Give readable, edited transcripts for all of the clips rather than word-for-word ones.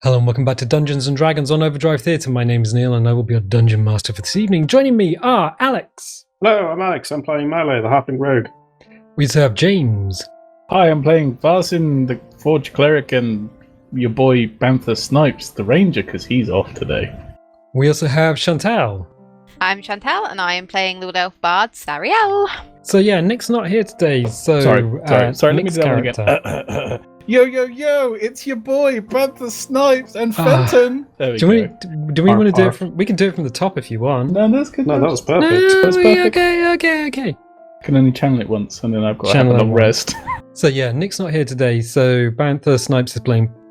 Hello and welcome back to Dungeons and Dragons on Overdrive Theatre. My name is Neil and I will be your Dungeon Master for this evening. Joining me are Alex. Hello, I'm Alex. I'm playing Melee, the Harping Rogue. We also have James. Hi, I'm playing Varsin, the Forge Cleric, and your boy Banther Snipes, the Ranger, because he's off today. We also have Chantelle. I'm Chantelle, and I am playing Lord Elf Bard Sariel. So yeah, Nick's not here today, so... Sorry, let me Nick's do that one again. Yo, it's your boy, Banther Snipes and Fenton. There we go. Do we want to do it from... We can do it from the top if you want. No, that's good. No, that was perfect. No, That's perfect. okay. I can only channel it once, and then I've got to have Channel a it long once. rest. So yeah, Nick's not here today, so Banther Snipes is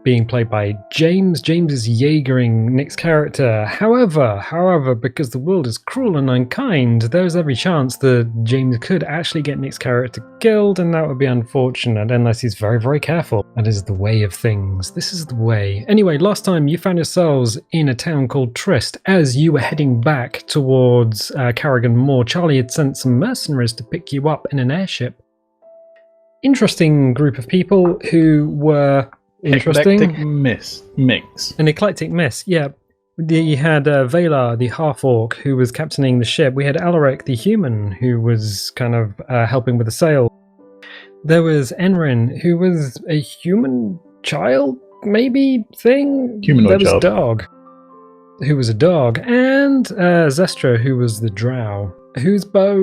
being played by James. James is Jaegering Nick's character. However, because the world is cruel and unkind, there's every chance that James could actually get Nick's character killed, and that would be unfortunate unless he's very, very careful. That is the way of things. This is the way. Anyway, last time you found yourselves in a town called Trist. As you were heading back towards Carrigan Moor, Charlie had sent some mercenaries to pick you up in an airship. Interesting group of people who were... Interesting. Eclectic mix. An eclectic mess, yeah. You had Valar, the half-orc, who was captaining the ship. We had Alaric, the human, who was kind of helping with the sail. There was Enrin, who was a human child, maybe, thing? Humanoid There was child. Dog, who was a dog. And Zestra, who was the drow, whose bow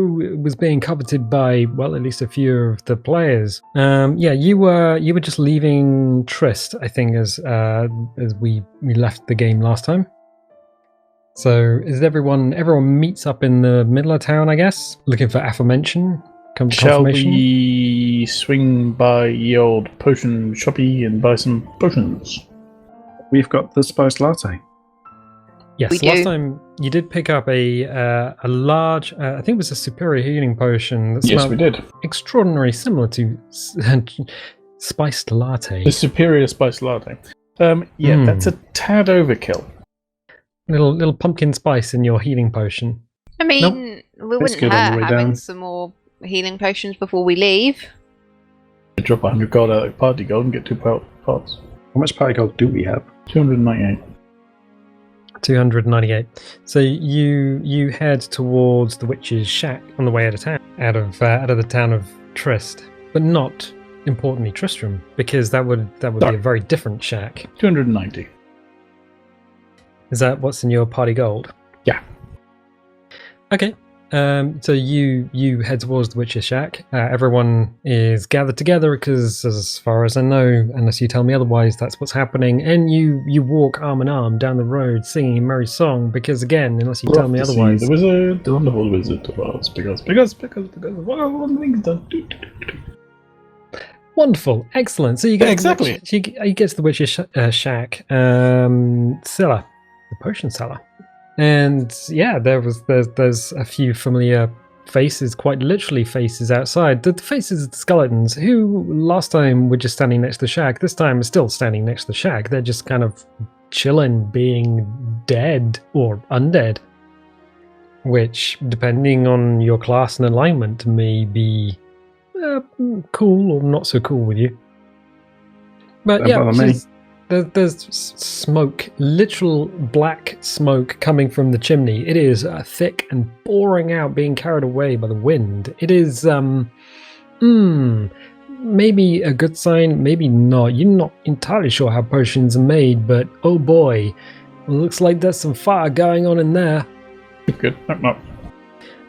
was being coveted by, well, at least a few of the players. Yeah, you were just leaving Trist, I think, as we left the game last time. So is everyone meets up in the middle of town, I guess, looking for aforementioned Shall confirmation? we swing by the old potion shoppy and buy some potions? We've got the spiced latte. Yes, We last do. time you did pick up a large, I think it was a superior healing potion that Yes, smelled we did. extraordinarily similar to spiced latte. The superior spice latte. That's a tad overkill. Little pumpkin spice in your healing potion. I mean, we wouldn't good on the hurt way having down. some more healing potions before we leave. Drop 100 gold out of party gold and get 2 pots. How much party gold do we have? 298. 298. So you head towards the witch's shack on the way out of town, out of the town of Trist, but not importantly Tristram, because that would be a very different shack. 290. Is that what's in your party gold? Yeah. Okay. So you head towards the witch's shack. Everyone is gathered together because, as far as I know, unless you tell me otherwise, that's what's happening. And you walk arm in arm down the road singing a merry song because, again, unless you tell me otherwise, The wizard, the wonderful wizard of Oz, because one thing's done. wonderful, excellent. So you get Exactly. You get to the witch's shack, cellar, the potion cellar. And yeah, there's a few familiar faces, quite literally faces outside. The faces of the skeletons, who last time were just standing next to the shack, this time are still standing next to the shack. They're just kind of chilling, being dead or undead. Which, depending on your class and alignment, may be cool or not so cool with you. But Don't yeah, bother me. there's smoke, literal black smoke coming from the chimney. It is thick and pouring out, being carried away by the wind. It is, maybe a good sign, maybe not. You're not entirely sure how potions are made, but oh boy, looks like there's some fire going on in there. Good. Knock.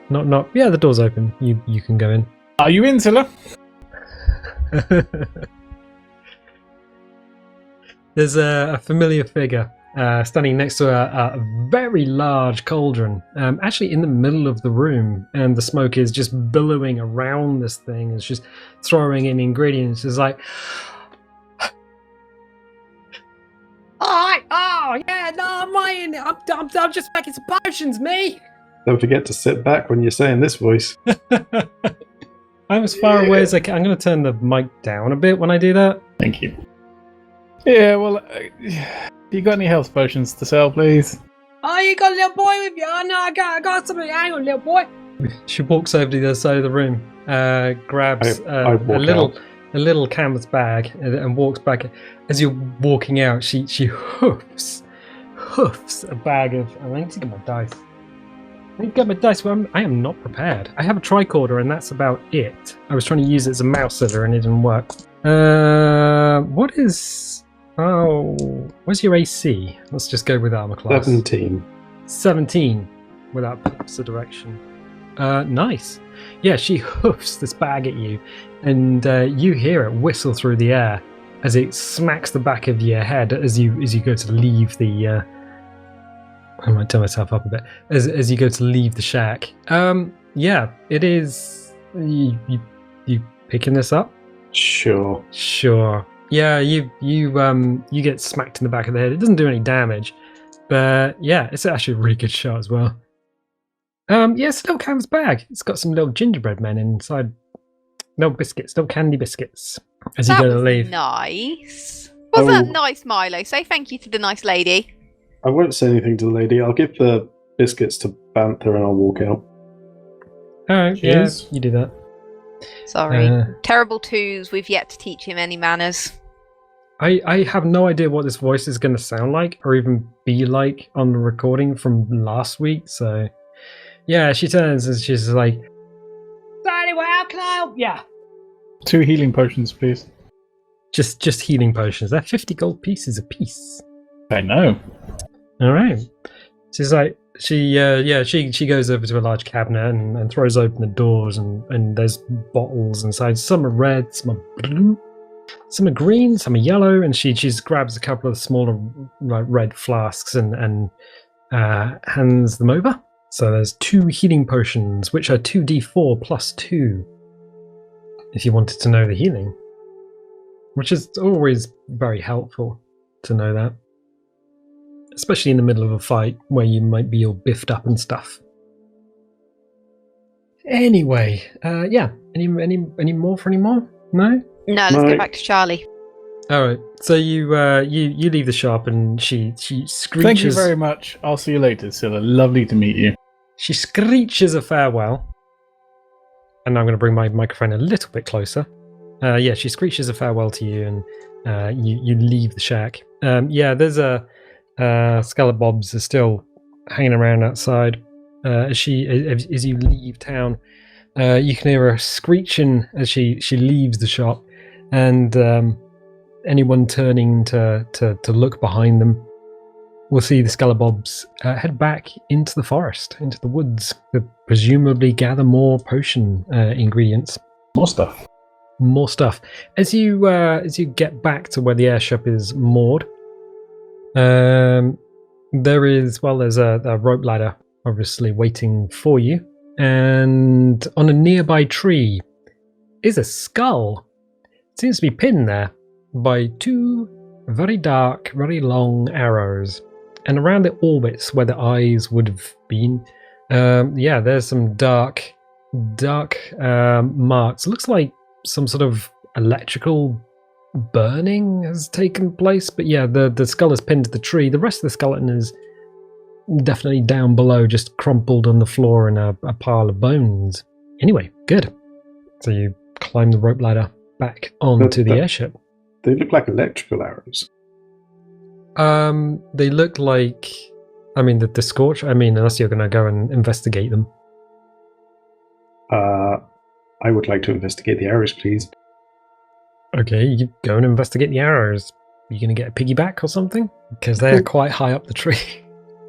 Knock. Yeah, the door's open. You can go in. Are you in, Zilla? There's a familiar figure standing next to a very large cauldron, actually in the middle of the room, and the smoke is just billowing around this thing. It's just throwing in ingredients. It's like, oh yeah, no, I'm waiting. I'm just making some potions, me. Don't forget to sit back when you're saying this voice. I'm as far away as I can. I'm going to turn the mic down a bit when I do that. Thank you. Yeah, well, you got any health potions to sell, please? Oh, you got a little boy with you? Oh, no, I got something. Hang on, little boy. She walks over to the other side of the room, grabs I a walk little out. a little canvas bag and walks back. As you're walking out, she hoofs a bag of. I need to get my dice. Well, I am not prepared. I have a tricorder, and that's about it. I was trying to use it as a mouse setter, and it didn't work. What is? Oh, what's your AC? Let's just go with armor class. 17. 17, without purpose of direction. Nice. Yeah, she hoofs this bag at you, and you hear it whistle through the air as it smacks the back of your head as you go to leave the. I might turn myself up a bit as you go to leave the shack. Yeah, it is. You picking this up? Sure. Yeah, you get smacked in the back of the head. It doesn't do any damage, but yeah, it's actually a really good shot as well. Yeah, it's a little canvas bag. It's got some little gingerbread men inside. Little biscuits, little candy biscuits. As you go to leave. Nice. Was that nice, Milo? Say thank you to the nice lady. I won't say anything to the lady. I'll give the biscuits to Banther and I'll walk out. Alright, yeah, you do that. Sorry. Terrible twos. We've yet to teach him any manners. I have no idea what this voice is going to sound like or even be like on the recording from last week, so yeah, she turns and she's like, yeah. 2 healing potions, please. Just healing potions. They're 50 gold pieces a piece. I know. All right. She's like, she goes over to a large cabinet and throws open the doors and there's bottles inside. Some are red, some are blue, some are green, some are yellow, and she grabs a couple of smaller red flasks and hands them over. So there's 2 healing potions, which are 2d4 plus 2, if you wanted to know the healing. Which is always very helpful to know that. Especially in the middle of a fight where you might be all biffed up and stuff. Anyway, yeah. Any more for any more? No? No, let's go back to Charlie. Alright, so you leave the shop and she screeches. Thank you very much. I'll see you later, Scylla. Lovely to meet you. She screeches a farewell. And now I'm going to bring my microphone a little bit closer. Yeah, she screeches a farewell to you and you leave the shack. Yeah, there's Scallopbobs are still hanging around outside. As you leave town, you can hear her screeching as she leaves the shop, and anyone turning to look behind them will see the Scallopbobs head back into the forest, into the woods, to presumably gather more potion ingredients. More stuff. As you get back to where the airship is moored, there's a rope ladder obviously waiting for you, and on a nearby tree is a skull. It seems to be pinned there by 2 very dark, very long arrows, and around the orbits where the eyes would have been, yeah, there's some dark marks. It looks like some sort of electrical burning has taken place, but yeah, the skull is pinned to the tree. The rest of the skeleton is definitely down below, just crumpled on the floor in a pile of bones. Anyway, good. So you climb the rope ladder back onto the airship. They look like electrical arrows. They look like, I mean, the scorch. I mean, unless you're going to go and investigate them. I would like to investigate the arrows, please. Okay, you go and investigate the arrows. Are you going to get a piggyback or something? Because they're quite high up the tree.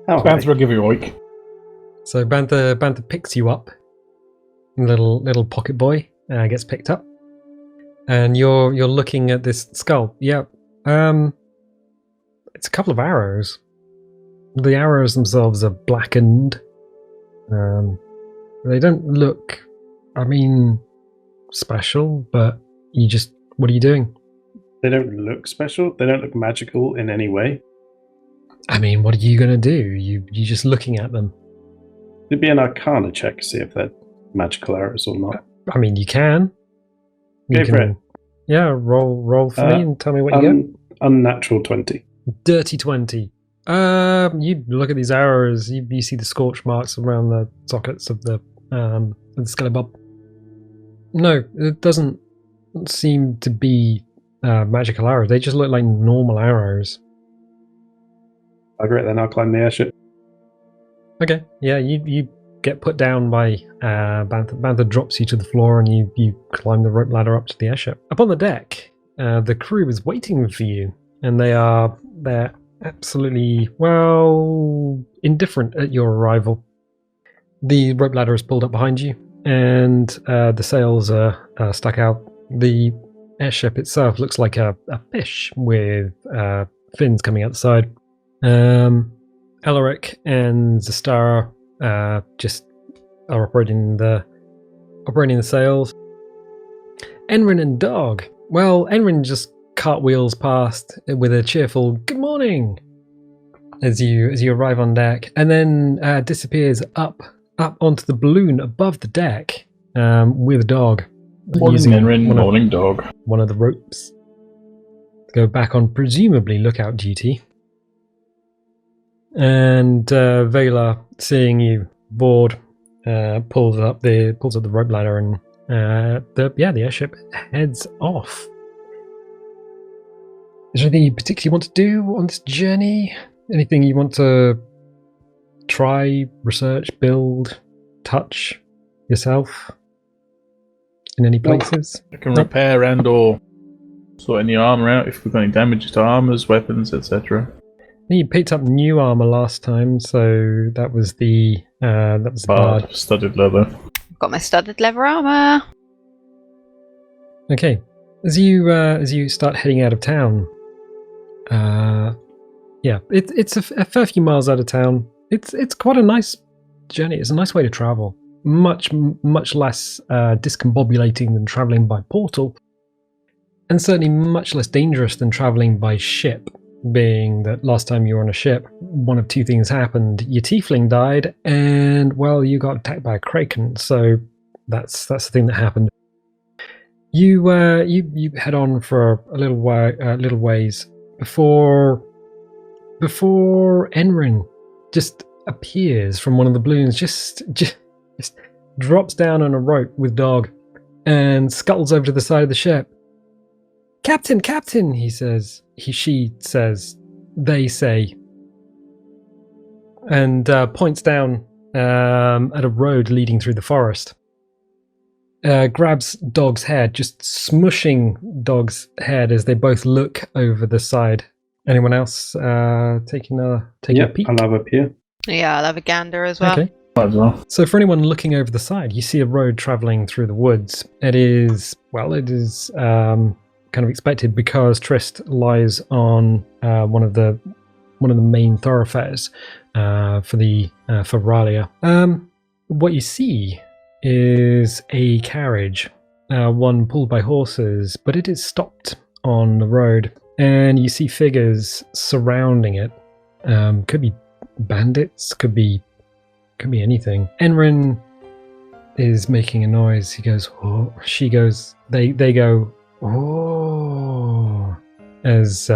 Oh, Banther will give you a oink. So Banther picks you up. Little pocket boy gets picked up, and you're looking at this skull. Yeah, it's a couple of arrows. The arrows themselves are blackened. They don't look, I mean, special, but what are you doing? They don't look special. They don't look magical in any way. I mean, what are you going to do? You're just looking at them. It'd be an Arcana check to see if they're magical arrows or not. I mean, you can. Go for it. Yeah, roll for me and tell me what you get. Unnatural 20. Dirty 20. You look at these arrows. You see the scorch marks around the sockets of the Scallopbob. No, it doesn't seem to be magical arrows. They just look like normal arrows. Great, then I'll climb the airship. Okay, yeah, you get put down by Banther. Banther drops you to the floor, and you climb the rope ladder up to the airship. Up on the deck, the crew is waiting for you, and they're absolutely, well, indifferent at your arrival. The rope ladder is pulled up behind you, and the sails are stuck out. The airship itself looks like a fish with fins coming out the side. Elric and Zastara just are operating the sails. Enrin and Dog. Well, Enrin just cartwheels past with a cheerful "Good morning" as you arrive on deck, and then disappears up onto the balloon above the deck with Dog. Morning, Enrin. Morning, Dog. One of the ropes. Go back on presumably lookout duty. And Vela, seeing you board, pulls up the rope ladder, and the airship heads off. Is there anything you particularly want to do on this journey? Anything you want to try, research, build, touch yourself in any places? I can repair and/or sort any armor out if we've got any damage to armors, weapons, etc. You picked up new armor last time, so that was the bard. Studded leather. Got my studded leather armor. Okay, as you start heading out of town, it's a fair few miles out of town. It's quite a nice journey. It's a nice way to travel. Much less discombobulating than traveling by portal, and certainly much less dangerous than traveling by ship. Being that last time you were on a ship, one of two things happened. Your tiefling died, and, well, you got attacked by a kraken, so that's the thing that happened. You head on for a little ways before Enrin just appears from one of the balloons, just drops down on a rope with Dog and scuttles over to the side of the ship. Captain, he says. She says, they say, and points down at a road leading through the forest. Grabs Dog's head, just smushing Dog's head as they both look over the side. Anyone else taking a peek? I'll have a peer. Yeah, I'll have a gander as well. Okay. As well. So for anyone looking over the side, you see a road travelling through the woods. It is kind of expected because Trist lies on one of the main thoroughfares for Rália. What you see is a carriage, one pulled by horses, but it is stopped on the road, and you see figures surrounding it. Could be bandits, could be anything. Enrin is making a noise. He goes, oh. She goes. They go, oh, as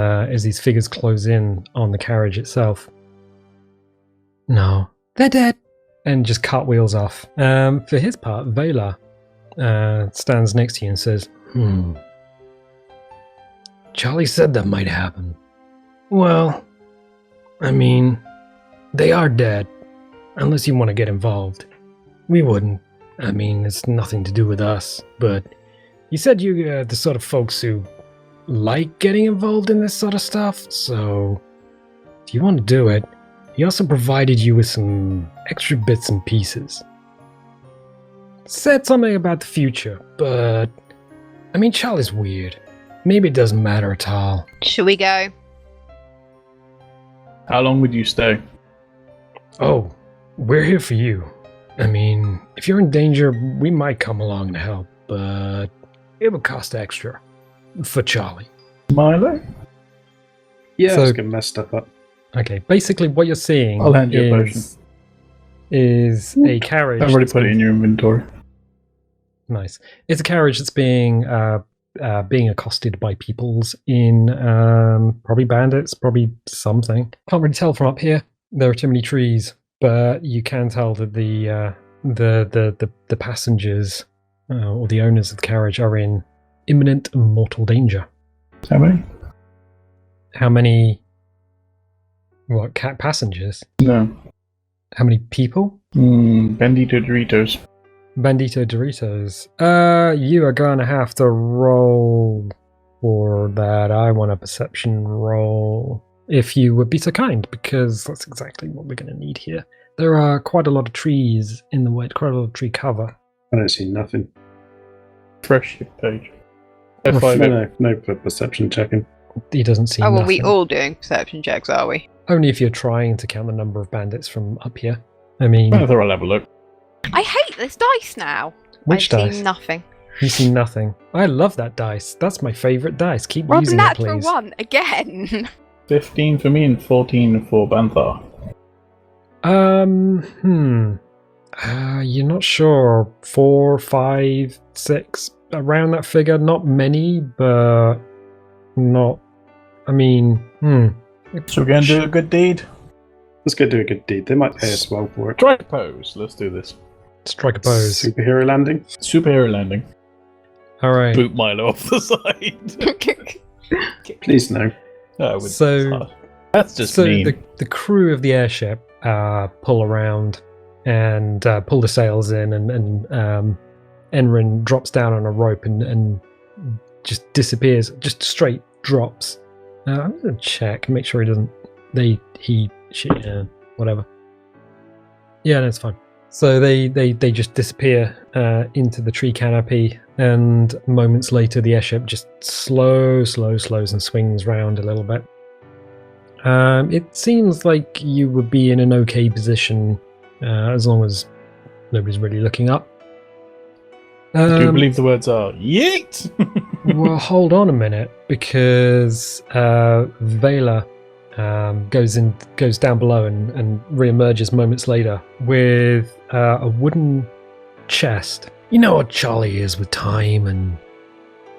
these figures close in on the carriage itself. No, they're dead, and just cartwheels off. For his part, Vela stands next to you and says, Charlie said that might happen. Well, I mean, they are dead, unless you want to get involved. We wouldn't. I mean, it's nothing to do with us, but you said you're the sort of folks who like getting involved in this sort of stuff, so if you want to do it, he also provided you with some extra bits and pieces. Said something about the future, but I mean, Charlie's weird. Maybe it doesn't matter at all. Should we go? How long would you stay? Oh, we're here for you. I mean, if you're in danger, we might come along to help, but it would cost extra. For Charlie. Milo? Yeah, So- I was going to mess stuff up. Okay, basically what you're seeing I'll hand you a potion. is a carriage. I've already that's put it in your inventory. Nice. It's a carriage that's being accosted by peoples in probably bandits, probably something. Can't really tell from up here. There are too many trees, but you can tell that the passengers or the owners of the carriage are in imminent mortal danger. How many? How many? What, cat passengers? No. How many people? Bandito Doritos. Bandito Doritos. You are going to have to roll for that. I want a perception roll. If you would be so kind, because that's exactly what we're going to need here. There are quite a lot of trees in the way, quite a lot of tree cover. I don't see nothing. Fresh page. No for perception checking. He doesn't see Oh, well, nothing. we all doing perception checks, are we? Only if you're trying to count the number of bandits from up here. I mean, I thought I'll have a look. I hate this dice now. which I dice? see nothing. You see nothing. I love that dice. That's my favourite dice. Keep Roll using that it, please. for one again. 15 for me and 14 for Banther. You're not sure. 4, 5, 6, around that figure. Not many, but not. I mean, So we're going to do a good deed? Let's go do a good deed. They might pay us well for it. Strike pose. Let's do this. Strike a pose. Superhero landing. Superhero landing. All right. Boot Milo off the side. Please no. That's just so mean. the crew of the airship pull around and pull the sails in, and Enrin drops down on a rope and just disappears, just straight drops. I'm gonna check, make sure he doesn't. Whatever. Yeah, that's fine. So they just disappear into the tree canopy, and moments later the airship just slows and swings round a little bit. It seems like you would be in an okay position as long as nobody's really looking up. Do you believe the words are yeet? Well, hold on a minute, because Vela goes down below and reemerges moments later with a wooden chest. You know what Charlie is with time and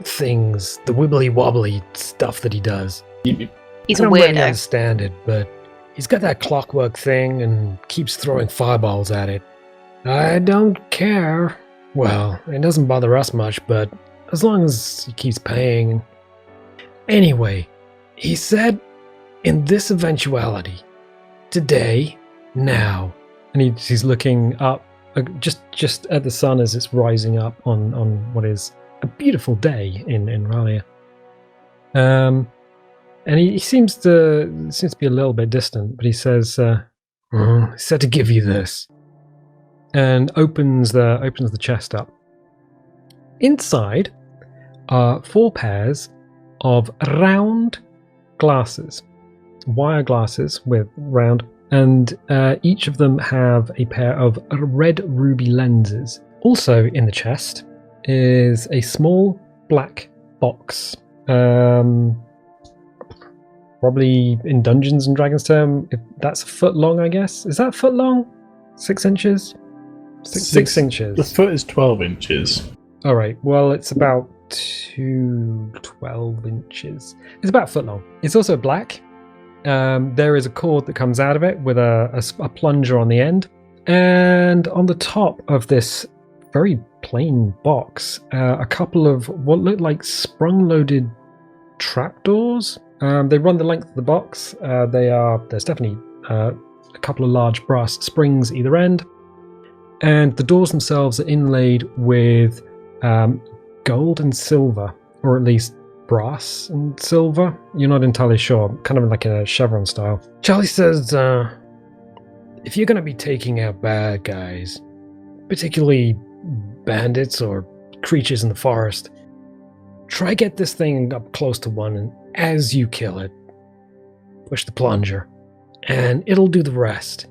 things, the wibbly wobbly stuff that he does. He's I a don't really weirdo. understand it, but he's got that clockwork thing and keeps throwing fireballs at it. I don't care. Well, it doesn't bother us much, but as long as he keeps paying. Anyway, he said, in this eventuality, today, now, and he's looking up, just at the sun as it's rising up on what is a beautiful day in Rália. And he seems to be a little bit distant, but he says, he said to give you this, and opens the chest up. Inside are 4 pairs of round glasses, wire glasses with round, and each of them have a pair of red ruby lenses. Also in the chest is a small black box. Probably in Dungeons and Dragons term, if that's a foot long, I guess. Is that a foot long? 6 inches? 6 inches. The foot is 12 inches. All right. Well, it's about 12 inches. It's about a foot long. It's also black. There is a cord that comes out of it with a plunger on the end. And on the top of this very plain box, a couple of what look like sprung-loaded trapdoors. They run the length of the box. There's definitely a couple of large brass springs either end. And the doors themselves are inlaid with gold and silver, or at least brass and silver. You're not entirely sure, kind of like a chevron style. Charlie says, if you're going to be taking out bad guys, particularly bandits or creatures in the forest, try get this thing up close to one, and as you kill it, push the plunger, and it'll do the rest.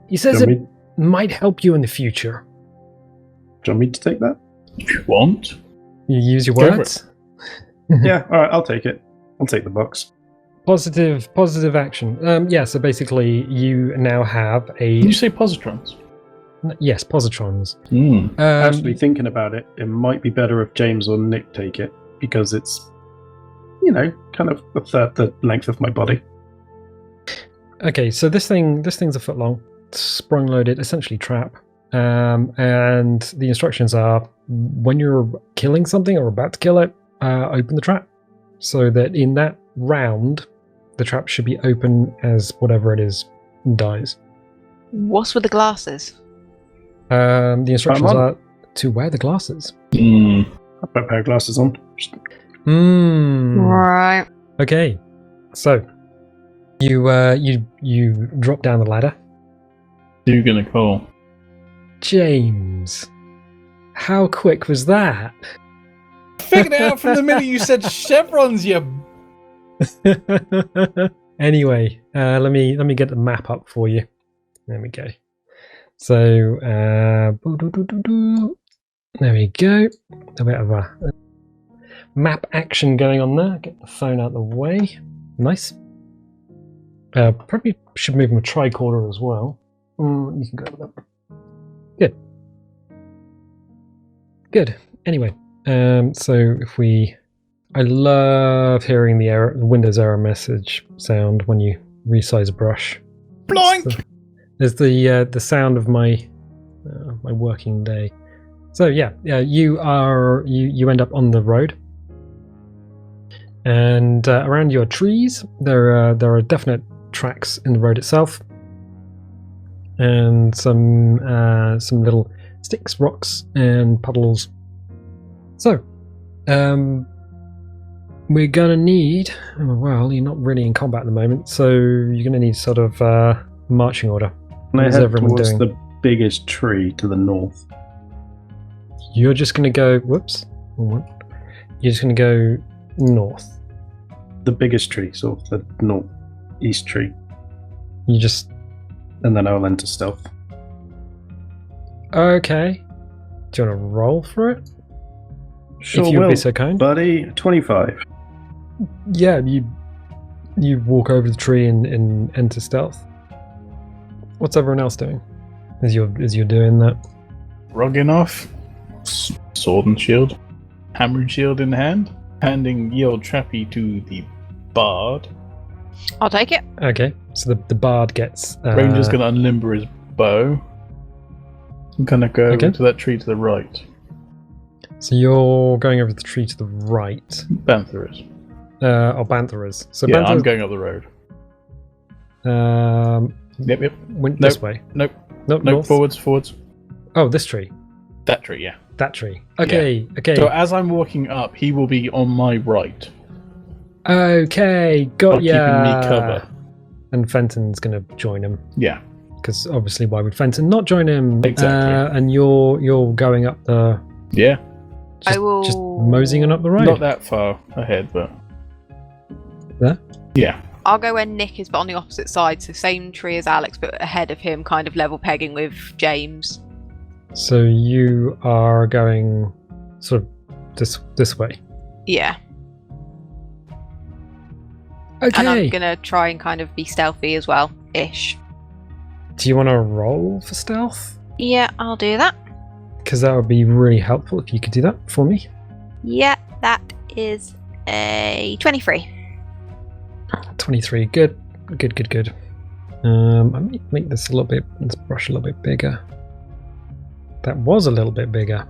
He says it might help you in the future. Do you want me to take that? If you want. You use your Go for words. Yeah, alright, I'll take it. I'll take the box. Positive action. So basically you now have a... Did you say positrons? Yes, positrons. Actually, thinking about it, it might be better if James or Nick take it, because it's, kind of a third the length of my body. Okay, so this thing's a foot long, sprung loaded, essentially trap. And the instructions are, when you're killing something or about to kill it, open the trap. So that in that round, the trap should be open as whatever it is dies. What's with the glasses? The instructions I'm on. are to wear the glasses. Mm. I've got a pair of glasses on. Right. Okay, so you drop down the ladder. Who you gonna call? James, how quick was that? Figured it out from the minute you said chevrons, you... Anyway, let me get the map up for you. There we go. So there we go. A bit of a map action going on there. Get the phone out of the way. Nice. Probably should move my tricorder as well. You can go with that. Good. Good. Anyway, so if we... I love hearing the Windows error message sound when you resize a brush. Bloink! There's the sound of my my working day. So yeah, you end up on the road, and around your trees there are definite tracks in the road itself, and some little sticks, rocks, and puddles. So, we're gonna need. Well, you're not really in combat at the moment, so you're gonna need sort of marching order. And I What is head everyone towards doing? the biggest tree to the north. You're just gonna go. Whoops. You're just gonna go north. The biggest tree, sort of the northeast tree. You just And then I'll enter stealth. okay. Do you want to roll for it? Sure if you'd will, be so kind. buddy. 25. Yeah, you walk over the tree and enter stealth. What's everyone else doing as you're doing that? Rugging off. Sword and shield. Hammer and shield in hand. Handing ye old trappy to the bard. I'll take it. Okay, so the bard gets. Ranger's gonna unlimber his bow. I'm gonna go Okay. to that tree to the right. So you're going over the tree to the right. Banther is. Banther is. So Yeah, Banther I'm going up the road. Yep. went Nope. this way. Nope. Nope. Nope. North. Forwards. Oh, this tree. That tree, yeah. That tree. Okay. Okay. So as I'm walking up, he will be on my right. Okay. Got Keeping ya. me cover. And Fenton's gonna join him Yeah. because obviously, why would Fenton not join him? Exactly. And you're going up the. Yeah. I will. Just moseying up the road. Not that far ahead, but. There? Yeah. I'll go where Nick is, but on the opposite side. So same tree as Alex, but ahead of him, kind of level pegging with James. So you are going sort of this way. Yeah. Okay. And I'm gonna try and kind of be stealthy as well, ish. Do you want to roll for stealth? Yeah, I'll do that. Because that would be really helpful if you could do that for me. Yeah, that is a 23. 23. Good. I might make this this brush a little bit bigger. That was a little bit bigger.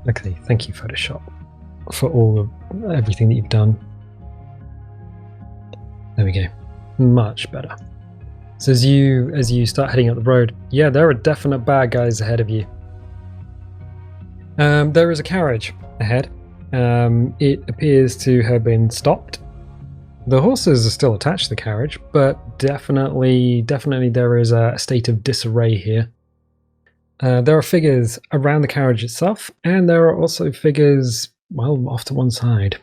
Okay, thank you, Photoshop, for everything that you've done. There we go. Much better. So as you start heading up the road, yeah, there are definite bad guys ahead of you. There is a carriage ahead. It appears to have been stopped. The horses are still attached to the carriage, but definitely there is a state of disarray here. There are figures around the carriage itself, and there are also figures, well, off to one side.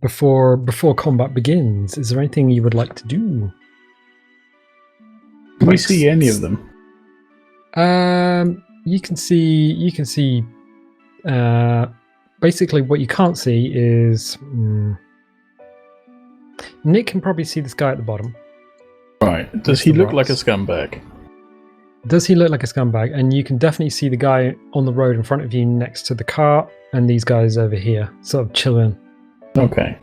Before combat begins, is there anything you would like to do? Can we see any of them? You can see. Basically, what you can't see is Nick can probably see this guy at the bottom. Right. Does That's he the look like a rocks. scumbag? Does he look like a scumbag? And you can definitely see the guy on the road in front of you next to the cart, and these guys over here, sort of chilling. Okay.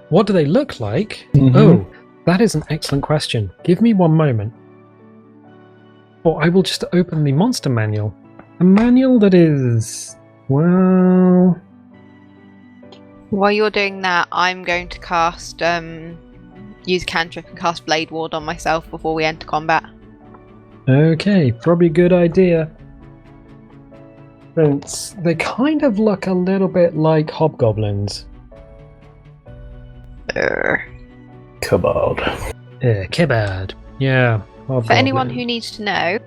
What do they look like? Mhm. Oh, that is an excellent question. Give me one moment. Or I will just open the monster manual A manual that is, well... While you're doing that, I'm going to cast, use cantrip and cast Blade Ward on myself before we enter combat. Okay, probably a good idea. They kind of look a little bit like hobgoblins. Kabard. Kebad. Yeah. For anyone who needs to know,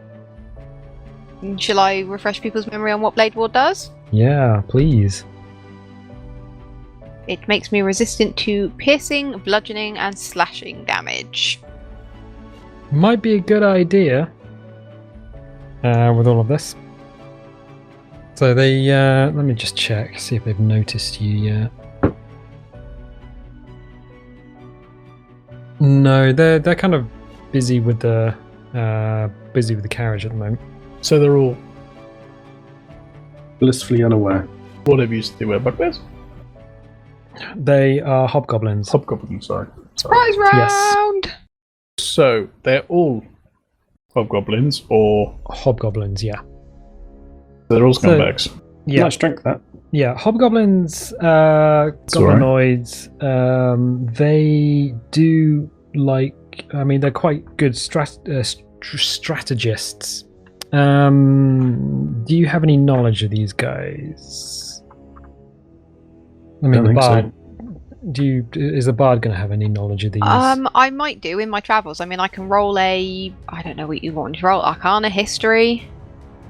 shall I refresh people's memory on what Blade Ward does? Yeah, please. It makes me resistant to piercing, bludgeoning, and slashing damage. Might be a good idea with all of this. So they, let me just check, see if they've noticed you yet. No, they're kind of busy with the carriage at the moment. So they're all Blissfully unaware. whatever used to do wear bugbears? They are hobgoblins. Hobgoblins, sorry. Surprise Yes. round! So they're all hobgoblins, or Hobgoblins, yeah. they're all scumbags. Yeah. Nice drink, that. Yeah, hobgoblins, goblinoids, they do they're quite good strategists. Do you have any knowledge of these guys? I mean, Don't the think bard. Is the bard going to have any knowledge of these? I might do in my travels. I mean, I can roll I don't know what you want to roll. Arcana, history.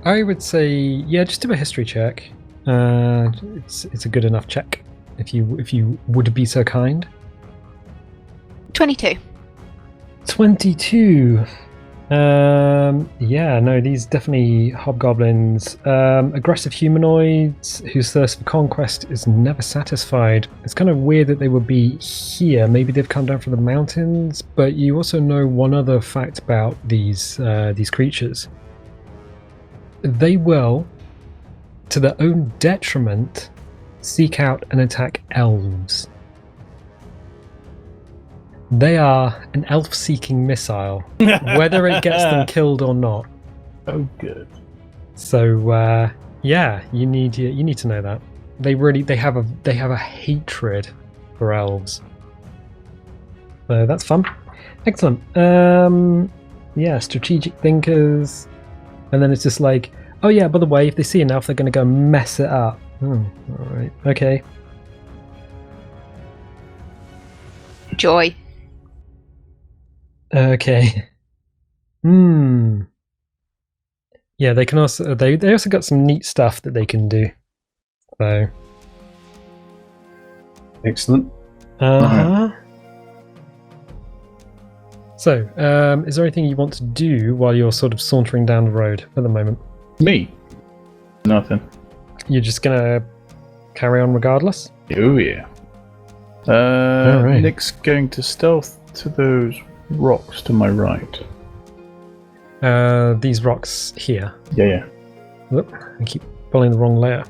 I would say, yeah, just do a history check. It's a good enough check if you would be so kind. 22. 22. Yeah, no, these definitely hobgoblins. Aggressive humanoids whose thirst for conquest is never satisfied. It's kind of weird that they would be here. Maybe they've come down from the mountains, but you also know one other fact about these creatures. They will, to their own detriment, seek out and attack elves. They are an elf-seeking missile, whether it gets them killed or not. Oh, good. So, yeah, you need to know that they have a hatred for elves. So that's fun. Excellent. Yeah, strategic thinkers, and then it's just like, oh yeah, by the way, if they see an elf, they're going to go mess it up. All right, okay. Joy. Okay. Yeah, they can also they also got some neat stuff that they can do. So. Excellent. So, is there anything you want to do while you're sort of sauntering down the road at the moment? Me? Nothing. You're just gonna carry on regardless? Oh, yeah. Alright. Nick's going to stealth to those rocks to my right. These rocks here. Yeah. Look, I keep pulling the wrong layer.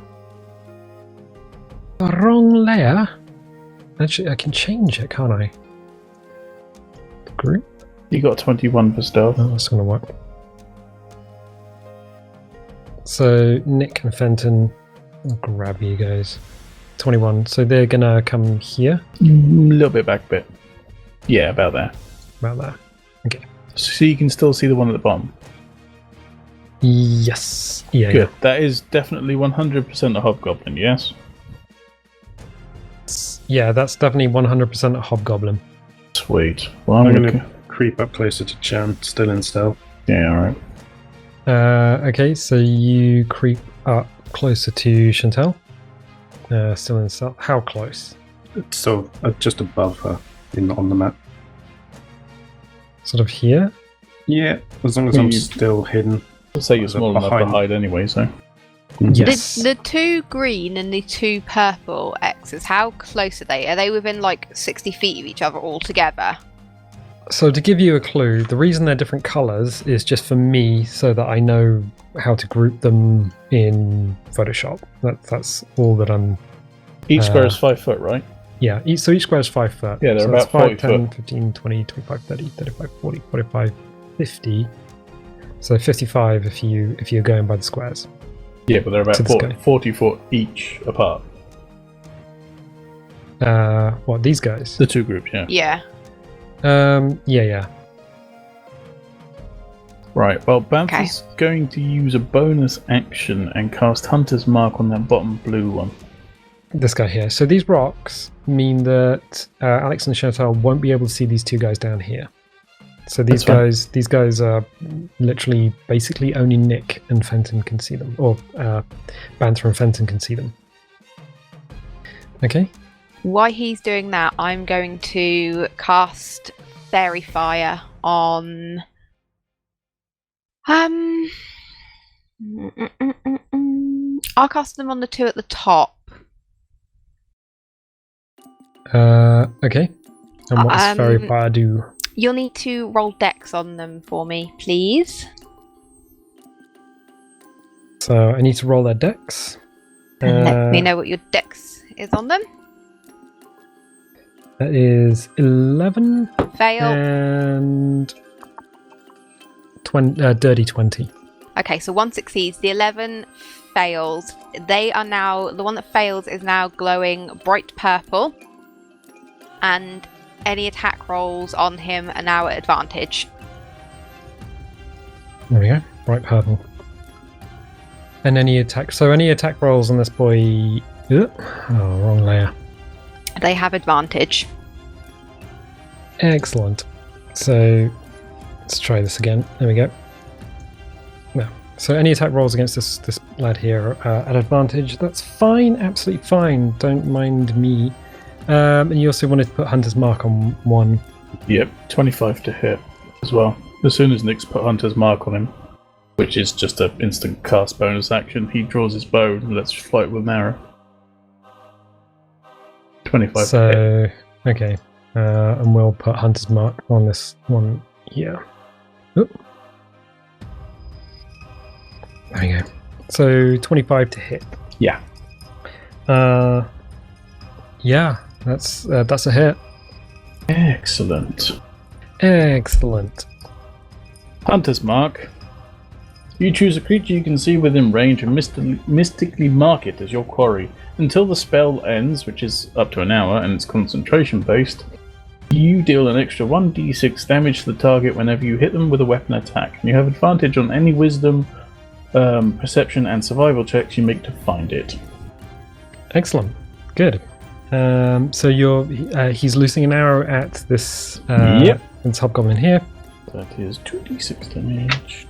The wrong layer? Actually, I can change it, can't I? Group? You got 21 for stealth. Oh, that's gonna work. So, Nick and Fenton, I'll grab you guys. 21. So they're gonna come here? A little bit back a bit. Yeah, about there. About there. Okay. So you can still see the one at the bottom. Yes. Yeah. Good. That is definitely 100% a hobgoblin, yes? Yeah, that's definitely 100% a hobgoblin. Sweet. Well, I'm going to creep up closer to Chan, still in stealth. Yeah, alright. Okay, so you creep up closer to Chantelle. Still in stealth. How close? So just above her on the map. Sort of here? Yeah, as long as I'm still hidden. I'll say you're small enough to hide anyway, so. Yes. The two green and the two purple X's, how close are they? Are they within like 60 feet of each other all together? So to give you a clue, the reason they're different colours is just for me so that I know how to group them in Photoshop. That's all that I'm... Each square is 5 foot, right? Yeah, so each square is 5 foot. Yeah, they're so about 5, 40 10, foot. 15, 20, 25, 30, 35, 40, 45, 50. So 55 if you're going by the squares. Yeah, but they're about To this guy. 40 foot each apart. What, these guys? The two groups, yeah. Yeah. Yeah. Right, well, Banther's going to use a bonus action and cast Hunter's Mark on that bottom blue one. This guy here. So these rocks mean that Alex and Chantelle won't be able to see these two guys down here. So these guys are literally basically only Nick and Fenton can see them, or Banther and Fenton can see them. Okay. While he's doing that, I'm going to cast Fairy Fire on. I'll cast them on the two at the top. Okay. And what does Fairy Fire do? You'll need to roll dex on them for me, please. So I need to roll their dex. And let me know what your dex is on them. That is 11. Fail. And dirty 20. Okay, so one succeeds. The 11 fails. They are now... The one that fails is now glowing bright purple. And any attack rolls on him are now at advantage. There we go. Bright purple. And any attack... So any attack rolls on this boy... Oh, wrong layer. They have advantage. Excellent. So let's try this again. There we go. No. So any attack rolls against this lad here at advantage. That's fine. Absolutely fine. Don't mind me. And you also wanted to put Hunter's Mark on one. Yep, 25 to hit as well. As soon as Nick's put Hunter's Mark on him, which is just an instant cast bonus action, he draws his bow and lets fly with an arrow. 25 to hit. Okay. And we'll put Hunter's Mark on this one here. Oop. There we go. So 25 to hit. Yeah. Yeah, that's a hit. Excellent. Excellent. Hunter's Mark. You choose a creature you can see within range and mystically mark it as your quarry. Until the spell ends, which is up to an hour and it's concentration based, you deal an extra 1d6 damage to the target whenever you hit them with a weapon attack. And you have advantage on any wisdom, perception and survival checks you make to find it. Excellent. Good. So he's loosing an arrow at this this hobgoblin here. That is 2d6 damage.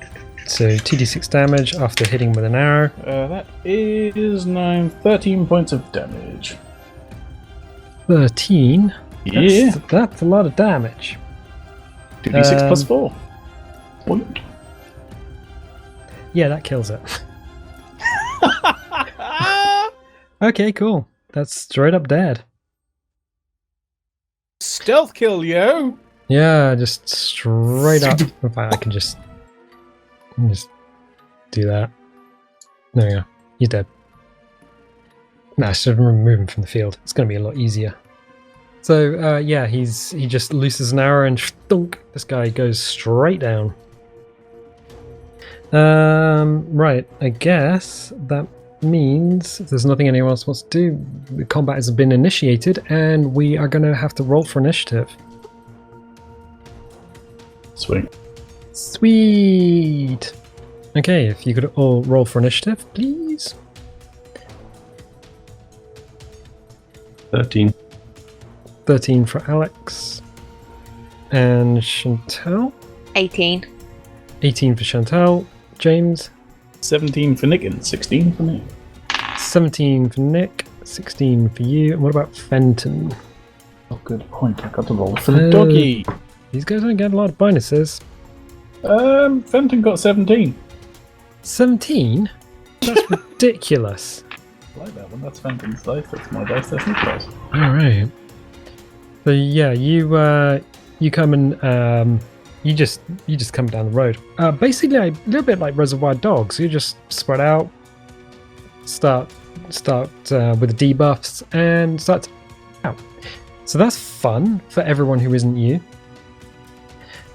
So 2d6 damage after hitting with an arrow. That is 13 points of damage. 13? Yeah. That's a lot of damage. 2d6 plus 4. Boink. Yeah, that kills it. Okay, cool. That's straight up dead. Stealth kill, yo! Yeah, just straight up. In fact, I can just do that. There we go. He's dead. Nah, just remove him from the field. It's going to be a lot easier. So, yeah, he just looses an arrow and thunk, this guy goes straight down. Right, I guess that means there's nothing anyone else wants to do. The combat has been initiated and we are going to have to roll for initiative. Sweet. Sweet! Okay, if you could all roll for initiative, please. 13. 13 for Alex. And Chantelle? 18. 18 for Chantelle. James? 17 for Nick and 16 for me. 17 for Nick. 16 for you. And what about Fenton? Oh, good point. I got to roll for the doggy. These guys don't get a lot of bonuses. Fenton got 17. 17? That's ridiculous. I like that one. That's Fenton's dice. That's my dice. That's his dice. Alright. So yeah, you come and you just come down the road. Basically a little bit like Reservoir Dogs. You just spread out, start with the debuffs and start out. So that's fun for everyone who isn't you.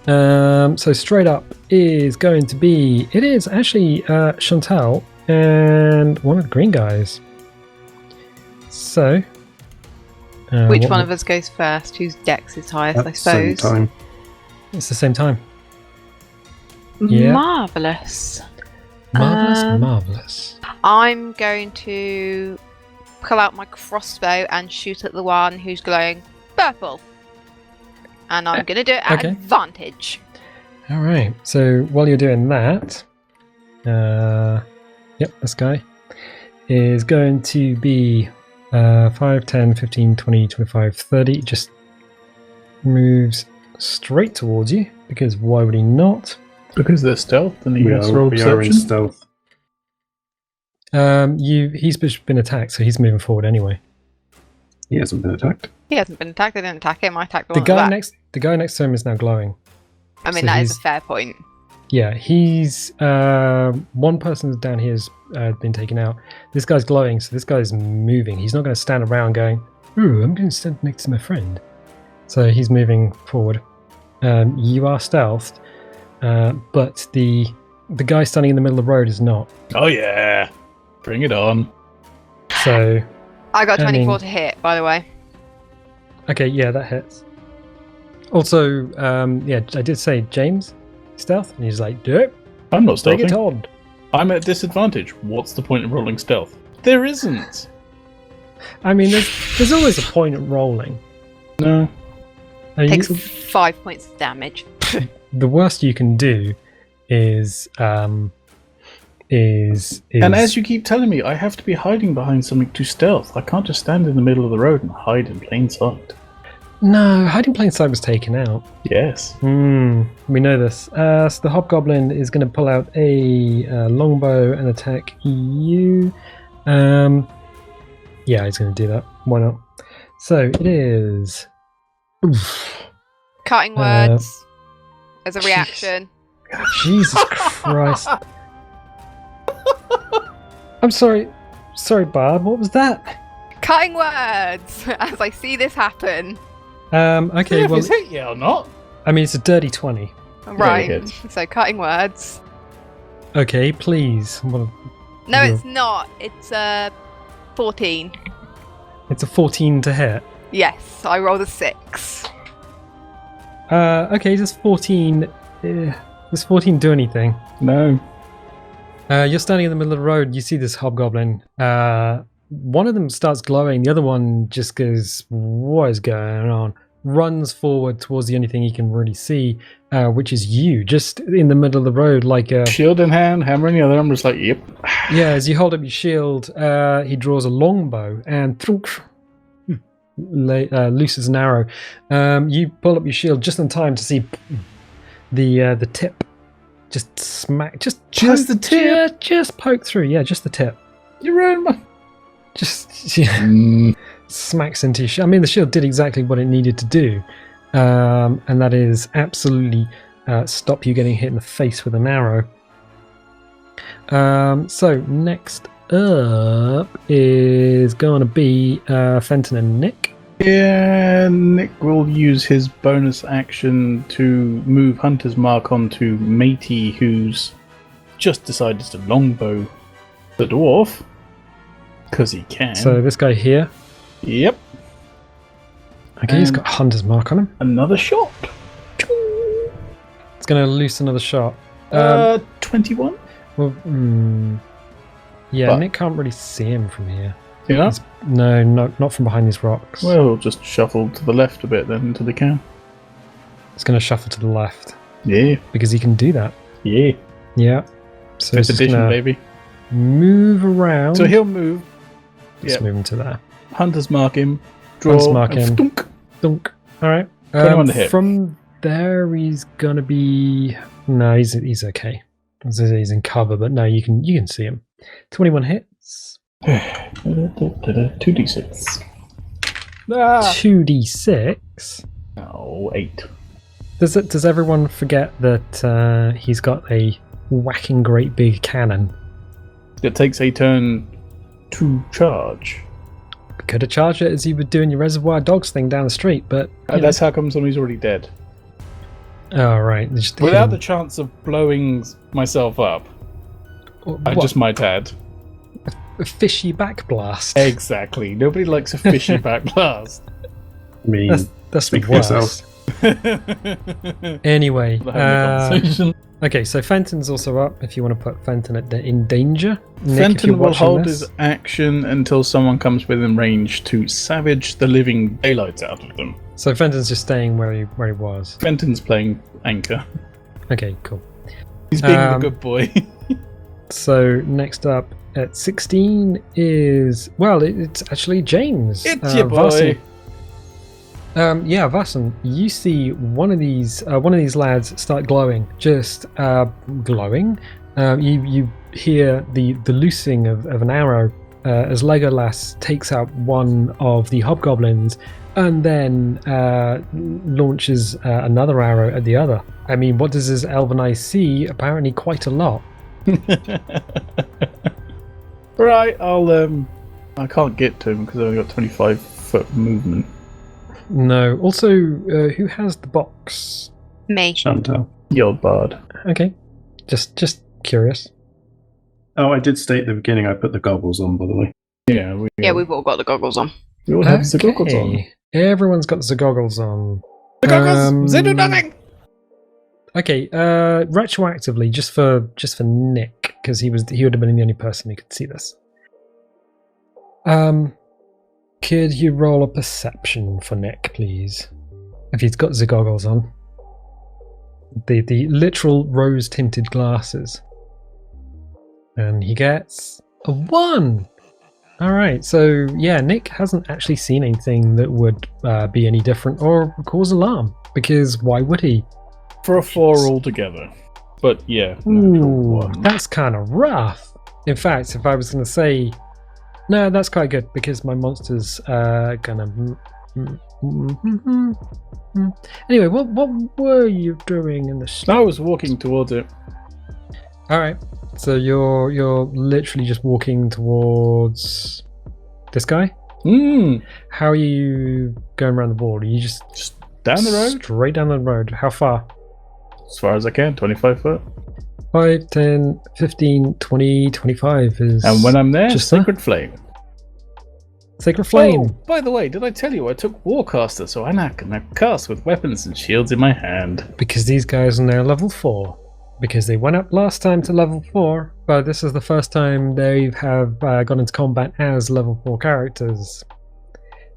So straight up is going to be... It is actually Chantelle. and one of the green guys. So, Which one of us goes first? Whose dex is highest, I At the same suppose? time. It's the same time. Yeah. Marvellous. Marvelous, marvelous. I'm going to pull out my crossbow and shoot at the one who's glowing purple. And I'm going to do it at Okay. advantage. All right. So while you're doing that, this guy is going to be 5, 10, 15, 20, 25, 30. Just moves straight towards you because why would he not? Because they're stealth and he We has to roll are in perception. stealth. He's been attacked, so he's moving forward anyway. He hasn't been attacked. He hasn't been attacked. I didn't attack him. I attacked the The one at the guy next to him is now glowing. back. I mean, so that is he's- a fair point. Yeah, he's one person down here has been taken out. This guy's glowing, so this guy's moving. He's not going to stand around going, "Ooh, I'm going to stand next to my friend." So he's moving forward. You are stealthed, but the guy standing in the middle of the road is not. Oh yeah, bring it on. So I got I 24 mean- to hit, by the way. okay, yeah, that hits. Also, I did say James stealth, and he's like, "Do it, I'm not bring it stealthing. on." I'm at disadvantage. What's the point of rolling stealth? There isn't. I mean, there's always a point at rolling. No. Takes 5 points of damage. The worst you can do is And as you keep telling me, I have to be hiding behind something to stealth. I can't just stand in the middle of the road and hide in plain sight. No, hiding plain sight was taken out. Yes. We know this. So the hobgoblin is going to pull out a longbow and attack you. Yeah, he's going to do that. Why not? So it is. Oof. Cutting words as a reaction. Jesus Christ! I'm sorry, Barb. What was that? Cutting words as I see this happen. Okay, If well, it's hit you or not. I mean, it's a dirty 20. Right. good. So cutting words. Okay, please. No, Yeah. it's not. It's 14. It's a 14 to hit. Yes, I rolled a 6. Okay, does 14? Does 14 do anything? No. You're standing in the middle of the road. You see this hobgoblin. One of them starts glowing. The other one just goes, "What is going on?" Runs forward towards the only thing he can really see, which is you, just in the middle of the road, like a Shield in hand, hammer in the other. I'm just like, yep. yeah. As you hold up your shield, he draws a longbow and looses an arrow. You pull up your shield just in time to see the tip just smack, just the tip? just poke through. Yeah, just the tip. You're in my. Just yeah, smacks into your shield. I mean, the shield did exactly what it needed to do, and that is absolutely stop you getting hit in the face with an arrow. So next up is going to be Fenton and Nick. Yeah, Nick will use his bonus action to move Hunter's Mark onto Matey, who's just decided to longbow the dwarf. Because he can. So this guy here. Yep. Okay, he's And- got Hunter's Mark on him. Another shot. It's going to loose another shot. 21? Well, yeah, But- Nick can't really see him from here. You know? No, not from behind these rocks. Well, we'll just shuffle to the left a bit then into the can. It's going to shuffle to the left Yeah. because he can do that. Yeah. Yeah. So Fifth it's edition, going to baby. move around. So he'll move. Just Yep. move him to there. Hunter's Mark him. Draw. Hunter's Mark and him. thunk. Dunk. All right. 21 to hit. From there, he's going to be. No, he's okay. He's in cover, but no, you can see him. 21 hits. 2d6. 2d6. Oh, 8. Does everyone forget that he's got a whacking great big cannon? It takes a turn to charge. Could have charged it as you were doing your Reservoir Dogs thing down the street, but you That's how come somebody's already dead. know. Oh right, just Without the him. chance of blowing myself up. I What? just might add. A fishy back blast. Exactly. Nobody likes a fishy back blast. I mean, That's the speak for yourself. worst. Anyway, We're having a conversation. okay, so Fenton's also up if you want to put Fenton in danger. Nick, if Fenton you're will watching hold this. his action until someone comes within range to savage the living daylights out of them. So Fenton's just staying where he was. Fenton's playing anchor. Okay, cool. He's being the good boy. So next up at 16 is, well, it's actually James. It's your boy. Varson. Yeah, Varson, you see one of these lads start glowing, just glowing. You hear the loosing of an arrow as Legolas takes out one of the hobgoblins and then launches another arrow at the other. I mean, what does his elven eye see? Apparently quite a lot. Right, I can't get to him because I've only got 25-foot movement. No. Also, who has the box? Me. Chantelle. Your bard. Okay. Just curious. Oh, I did state at the beginning I put the goggles on, by the way. Yeah, We've all got the goggles on. we all have the goggles on. Everyone's got the goggles on. The goggles! They do nothing! Okay, retroactively, just for Nick, because he would have been the only person who could see this. Could you roll a perception for Nick, please? If he's got the goggles on. The literal rose-tinted glasses. And he gets a 1! Alright, so yeah, Nick hasn't actually seen anything that would be any different or cause alarm, because why would he? For a 4 altogether. But yeah. Ooh, one. that's kind of rough. In fact, if I was going to say, no, that's quite good because my monster's gonna. Anyway, what were you doing in the? I was walking towards it. All right, so you're literally just walking towards this guy. How are you going around the board? Are you just Down the road? straight down the road? How far? As far as I can, 25 foot. 5, 10, 15, 20, 25 is. And when I'm there, just Sacred Flame. Sacred Flame. Oh, by the way, did I tell you I took Warcaster, so I now can cast with weapons and shields in my hand. Because these guys are now level 4. Because they went up last time to level 4, but this is the first time they have gone into combat as level 4 characters.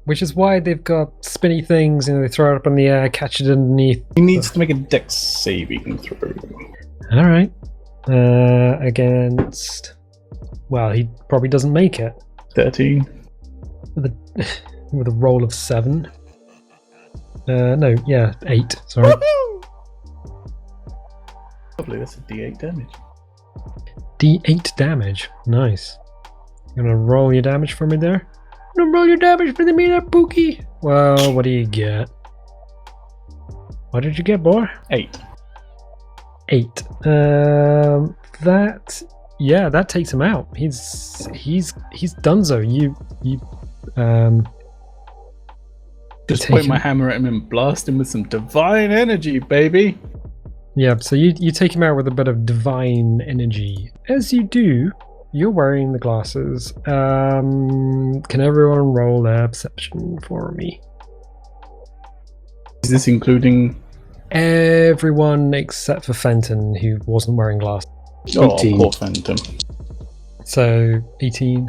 Which is why they've got spinny things, they throw it up in the air, catch it underneath. He needs to make a dex saving throw. Alright. Against... Well, he probably doesn't make it. 13. With a roll of 7. No, yeah, 8, sorry. Woohoo! Lovely, that's a d8 damage. D8 damage, nice. You gonna roll your damage for me there? Gonna roll your damage for me there, Pookie? Well, what do you get? What did you get, boy? 8. 8. That takes him out. He's donezo. You Just take point him- my hammer at him and blast him with some divine energy, baby. Yeah, so you take him out with a bit of divine energy. As you do, you're wearing the glasses. Can everyone roll their perception for me? Is this including... Everyone except for Fenton, who wasn't wearing glasses. Oh, 18. poor Phantom. So 18,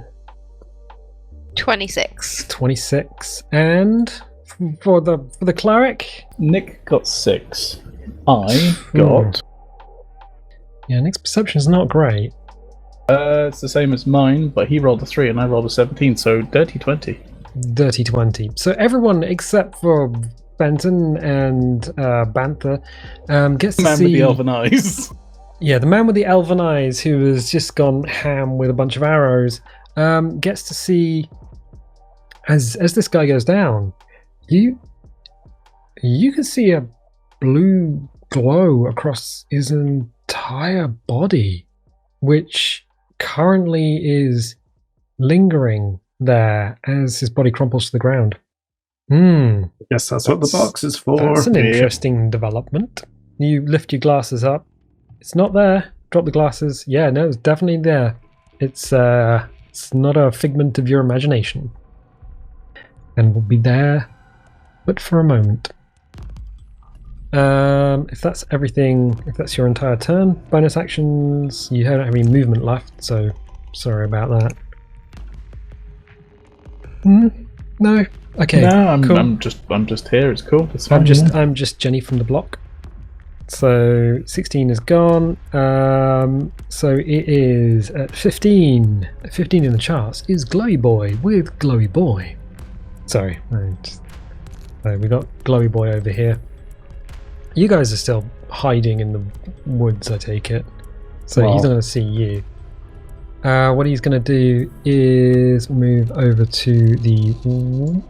26. 26, and for the cleric, Nick got 6. I got... yeah, Nick's perception is not great. It's the same as mine, but he rolled a 3 and I rolled a 17, so dirty 20. Dirty 20. So everyone except for Fenton and Banther gets to Man see with the elven eyes. Yeah, the man with the elven eyes who has just gone ham with a bunch of arrows gets to see as this guy goes down. You can see a blue glow across his entire body, which currently is lingering there as his body crumples to the ground. Yes, that's what the box is for. That's an Yeah. interesting development. You lift your glasses up. It's not there. drop the glasses. Yeah, no, it's definitely there. It's not a figment of your imagination. And we'll be there, but for a moment. If that's everything, if that's your entire turn, bonus actions, you don't have any movement left, so sorry about that. No. Okay. No, cool. I'm just here. It's cool. It's fine. I'm just Jenny from the block. So 16 is gone. So it is at 15. 15 in the charts is Glowy Boy with Glowy Boy. Sorry, we got Glowy Boy over here. You guys are still hiding in the woods, I take it. So he's not going to see you. What he's going to do is move over to the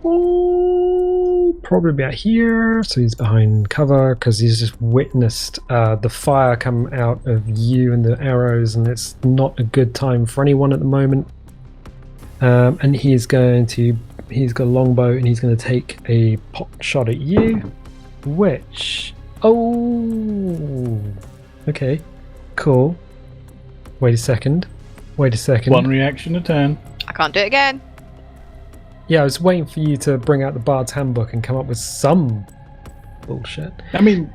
wall, probably about here. So he's behind cover because he's just witnessed the fire come out of you and the arrows, and it's not a good time for anyone at the moment. And he's got a longbow, and he's going to take a pot shot at you, which... Oh, okay, cool. Wait a second. One reaction a turn. I can't do it again. Yeah, I was waiting for you to bring out the Bard's Handbook and come up with some bullshit. I mean,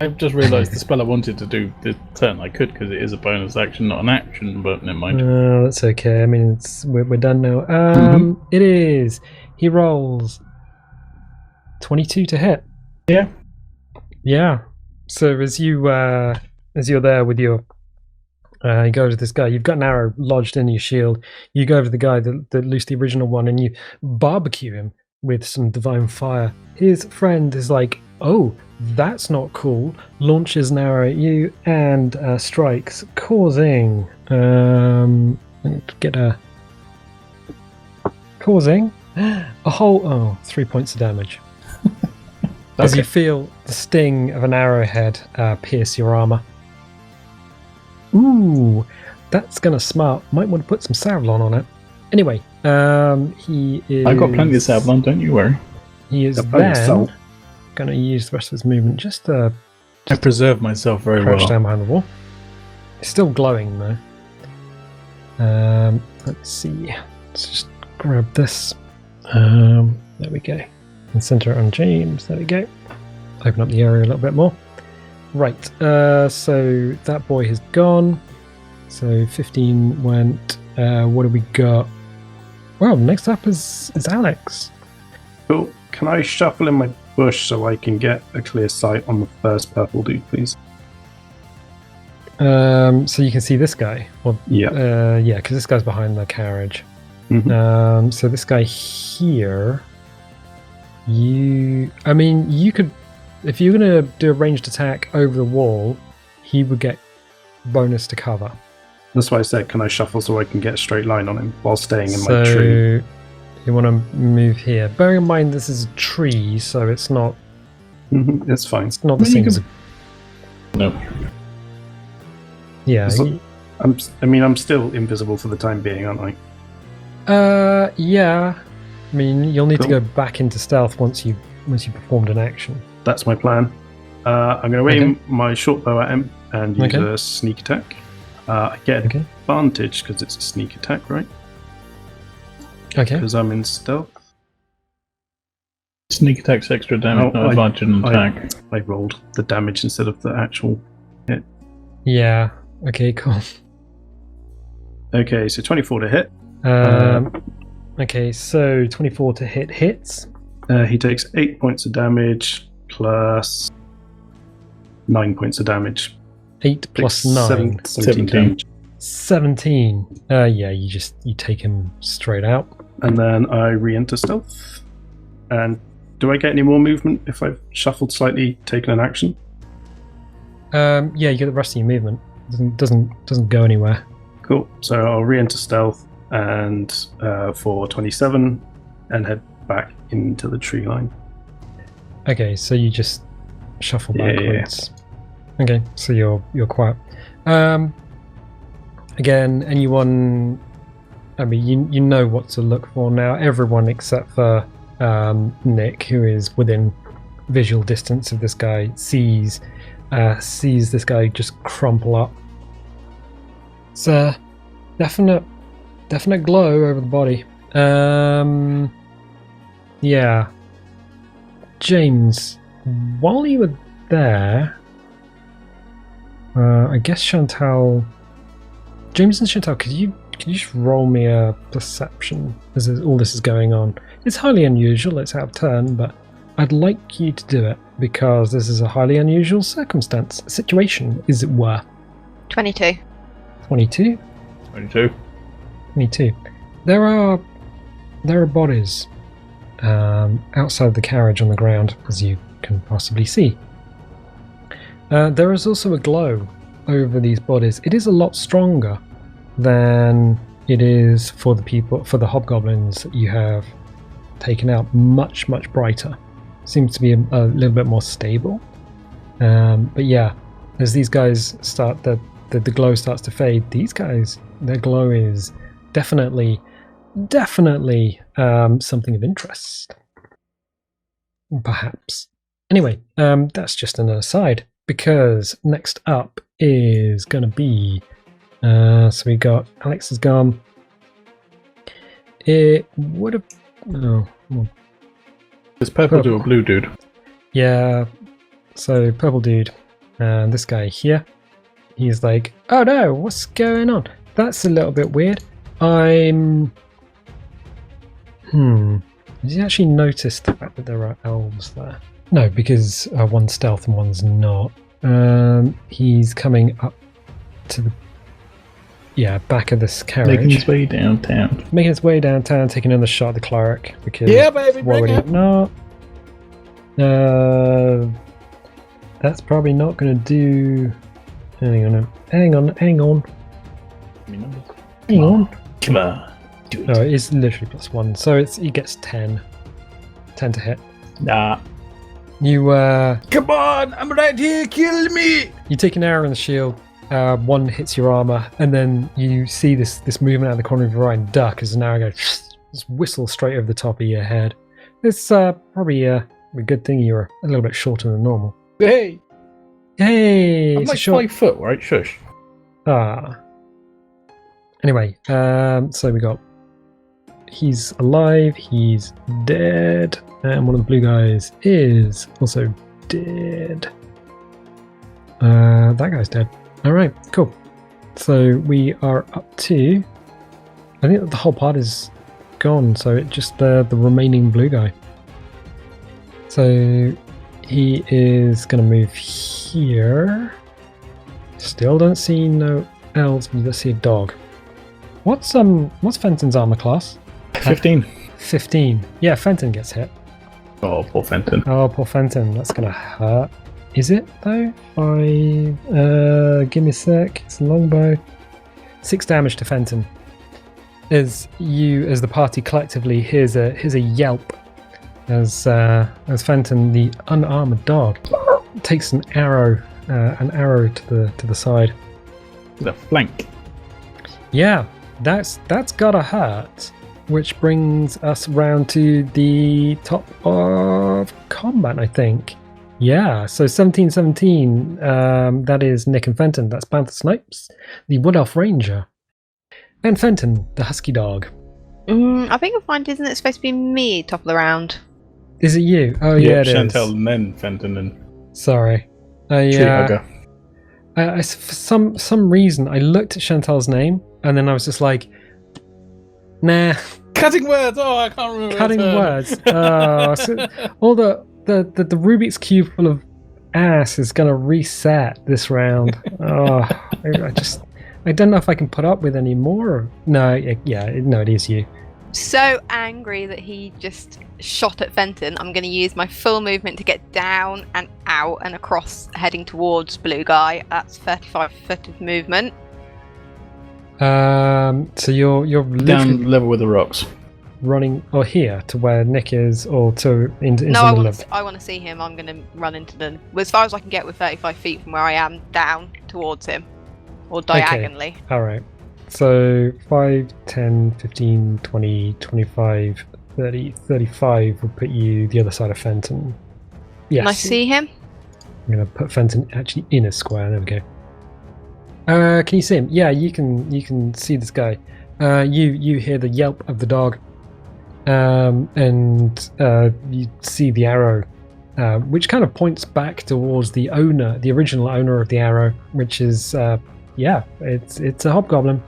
I've just realised the spell I wanted to do this turn I could because it is a bonus action, not an action, but never mind. That's okay. I mean, we're done now. It is. He rolls 22 to hit. Yeah. Yeah. So as you're there with your, you go to this guy. You've got an arrow lodged in your shield. You go over to the guy that loosed the original one, and you barbecue him with some divine fire. His friend is like, "Oh, that's not cool." Launches an arrow at you and strikes, causing a whole 3 points of damage. As you feel the sting of an arrowhead pierce your armor. Ooh, that's gonna smart. Might want to put some Savlon on it. Anyway, he is... I got plenty of Savlon, don't you worry. He is then gonna use the rest of his movement just to... I preserve myself very crouch well. down behind the wall. It's still glowing though. Let's see. Let's just grab this. There we go. And center it on James. There we go. Open up the area a little bit more. Right. So that boy has gone. So 15 went. What do we got? Well, next up is Alex. Cool. Can I shuffle in my bush so I can get a clear sight on the first purple dude, please? So you can see this guy. Well, yeah. Yeah, because this guy's behind the carriage. Mm-hmm. So this guy here. You could, if you're going to do a ranged attack over the wall, he would get bonus to cover. That's why I said, can I shuffle so I can get a straight line on him while staying in my tree? You want to move here. Bearing in mind this is a tree, so it's not... It's fine. It's not the same as... No. Yeah. I'm still invisible for the time being, aren't I? Yeah. I mean, you'll need to go back into stealth once you performed an action. That's my plan. I'm going to aim my short bow at him and use a sneak attack. I get advantage because it's a sneak attack, right? Okay. Because I'm in stealth. Sneak attack's extra damage, not advantage on attack. I rolled the damage instead of the actual hit. Yeah. Okay, cool. Okay, so 24 to hit. Okay, so 24 to hit hits. He takes 8 points of damage plus 9 points of damage. 8 plus 9. 17 damage. 17. Yeah, you take him straight out. And then I re-enter stealth. And do I get any more movement if I've shuffled slightly, taken an action? Yeah, you get the rest of your movement. Doesn't go anywhere. Cool. So I'll re-enter stealth and for 27 and head back into the tree line. Okay, so you just shuffle backwards. Yeah. Okay, so you're quiet. Again, anyone? I mean, you know what to look for now. Everyone except for Nick, who is within visual distance of this guy, sees this guy just crumple up It's a definite glow over the body. Yeah. James, while you were there, I guess Chantelle... James and Chantelle, could you just roll me a perception as all this is going on? It's highly unusual, it's out of turn, but I'd like you to do it because this is a highly unusual situation, as it were. 22. 22? 22. 22. There are bodies outside the carriage on the ground, as you can possibly see. There is also a glow over these bodies. It is a lot stronger than it is for the hobgoblins that you have taken out. Much brighter. Seems to be a little bit more stable. But yeah, as these guys start, the glow starts to fade. These guys, their glow is definitely something of interest. Perhaps. Anyway, that's just an aside, because next up is going to be... so we got... Alex is gone. It would have... No. Is purple dude or blue dude? Yeah, so purple dude. And this guy here. He's like, oh no, what's going on? That's a little bit weird. Did you actually notice the fact that there are elves there? No, because one's stealth and one's not. He's coming up to the back of this carriage. Making his way downtown. Taking another shot at the cleric. Because yeah, baby, why would he not? That's probably not going to do... Hang on. Come on. Do it. No, it's literally +1, so he gets 10. 10 to hit. Nah. You Come on, I'm right here, kill me! You take an arrow in the shield, one hits your armor, and then you see this movement out of the corner of your eye and duck as an arrow goes just whistle straight over the top of your head. It's probably a good thing you're a little bit shorter than normal. Hey! I'm it's like a short... 5 foot, right? Shush. Anyway, so we got... He's alive, he's dead, and one of the blue guys is also dead. That guy's dead. Alright, cool. So we are up to... I think the whole part is gone, so it's just the remaining blue guy. So he is going to move here. Still don't see no elves, but you just see a dog. What's Fenton's armor class? 15. 15. Yeah, Fenton gets hit. Oh, poor Fenton. Oh, poor Fenton. That's gonna hurt. Is it though? 5. Give me a sec. It's a longbow. 6 damage to Fenton. As the party collectively hears a yelp as Fenton, the unarmored dog, takes an arrow to the side. The flank. Yeah, that's gotta hurt. Which brings us round to the top of combat, I think. Yeah, so 17-17, that is Nick and Fenton. That's Banther Snipes, the Wood Elf Ranger, and Fenton, the Husky Dog. I think you'll find, isn't it supposed to be me top of the round? Is it you? Oh yeah, it Chantelle is. and then Fenton and... Sorry. Tree hugger. For some reason, I looked at Chantelle's name, and then I was just like, nah. Cutting words! Oh, I can't remember. Cutting words. So all the Rubik's Cube full of ass is going to reset this round. I don't know if I can put up with any more. No, it is you. So angry that he just shot at Fenton, I'm going to use my full movement to get down and out and across, heading towards Blue Guy. That's 35 foot of movement. So you're down level with the rocks, running or here to where Nick is, or to into no, the middle of... I want to see him. I'm going to run into as far as I can get with 35 feet from where I am, down towards him, or diagonally. Okay. All right. So 5, 10, 15, 20, 25, 30, 35 will put you the other side of Fenton. Yes. Can I see him? I'm going to put Fenton actually in a square. There we go. Can you see him? Yeah, you can see this guy. You hear the yelp of the dog, and you see the arrow, which kind of points back towards the original owner of the arrow, which is it's a hobgoblin.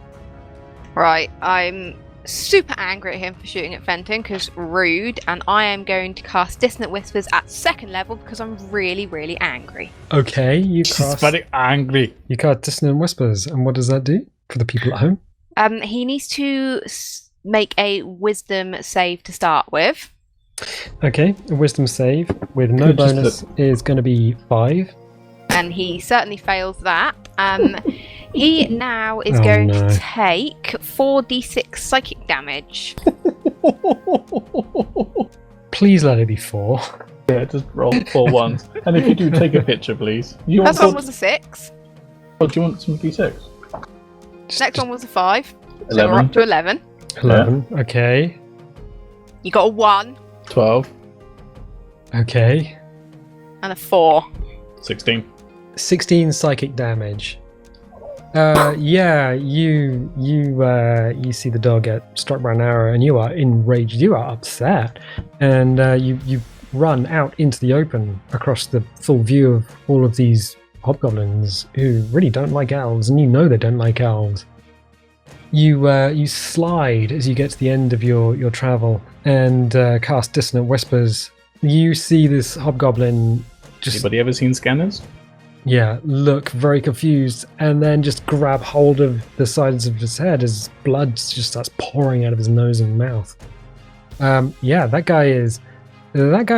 Right, I'm super angry at him for shooting at Fenton because rude, and I am going to cast Dissonant Whispers at 2nd level because I'm really, really angry. Okay, you She's cast very angry. you cast Dissonant Whispers, and what does that do for the people at home? He needs to make a Wisdom save to start with. Okay, a Wisdom save with no Could just bonus is going to be 5. And he certainly fails that. He now is Oh, going no. to take 4d6 psychic damage. Please let it be 4. Yeah, just roll 4 ones. And if you do, take a picture, please. You want First one was a 6. Oh, do you want some d6? Next one was a 5. So 11. we're up to 11. 11. Okay. You got a 1 12. Okay. and a 4. 16. 16 psychic damage. You see the dog get struck by an arrow, and you are enraged. You are upset, and you run out into the open across the full view of all of these hobgoblins who really don't like elves, and you know they don't like elves. You slide as you get to the end of your travel and cast Dissonant Whispers. You see this hobgoblin just Anybody ever seen scanners? look very confused, and then just grab hold of the sides of his head as blood just starts pouring out of his nose and mouth. That guy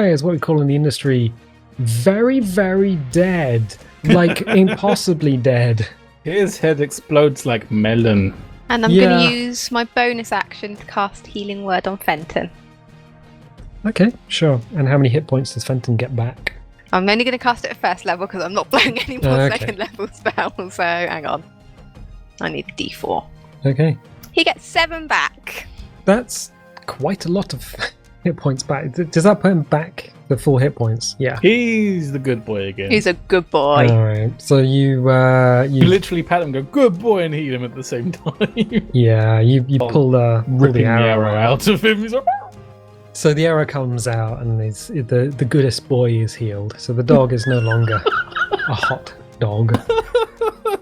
is what we call in the industry very, very dead, like impossibly dead. His head explodes like melon. And I'm going to use my bonus action to cast Healing Word on Fenton. Okay, sure. And how many hit points does Fenton get back? I'm only going to cast it at 1st level because I'm not blowing any more Okay. 2nd level spells, so hang on. I need a d4. Okay, He gets 7 back. that's quite a lot of hit points back. Does that put him back the full hit points? Yeah. He's the good boy again. He's a good boy. All right. So you You literally pat him and go, good boy, and heal him at the same time. you pull the Ripping the arrow arrow out of him. He's like, So the arrow comes out, and the goodest boy is healed. So the dog is no longer a hot dog.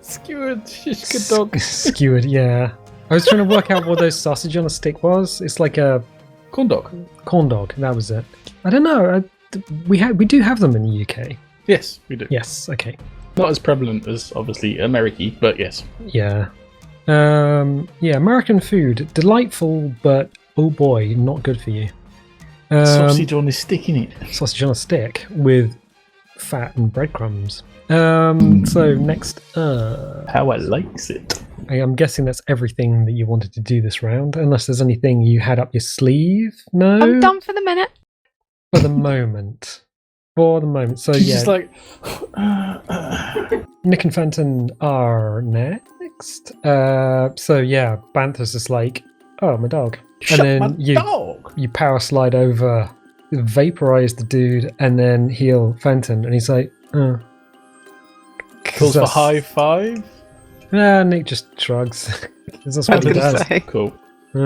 skewered shish good dog. Skewered, yeah. I was trying to work out what those sausage on a stick was. It's like a Corn dog. corn dog. That was it. I don't know. We do have them in the UK. Yes, we do. Yes. Okay. Not as prevalent as, obviously, American, but yes. Yeah. American food, delightful, but oh boy, not good for you. Sausage on his stick in it. Sausage on a stick with fat and breadcrumbs. So next, How I likes it. I'm guessing that's everything that you wanted to do this round, unless there's anything you had up your sleeve. No, I'm done for the minute. for the moment. So She's yeah, just like, Nick and Fenton are next. Banther's just like, oh, my dog, shut and my then you dog. you power slide over, vaporize the dude, and then heal Fenton, and he's like, oh. Calls for high five. Nick just shrugs. That's what he does. Cool. I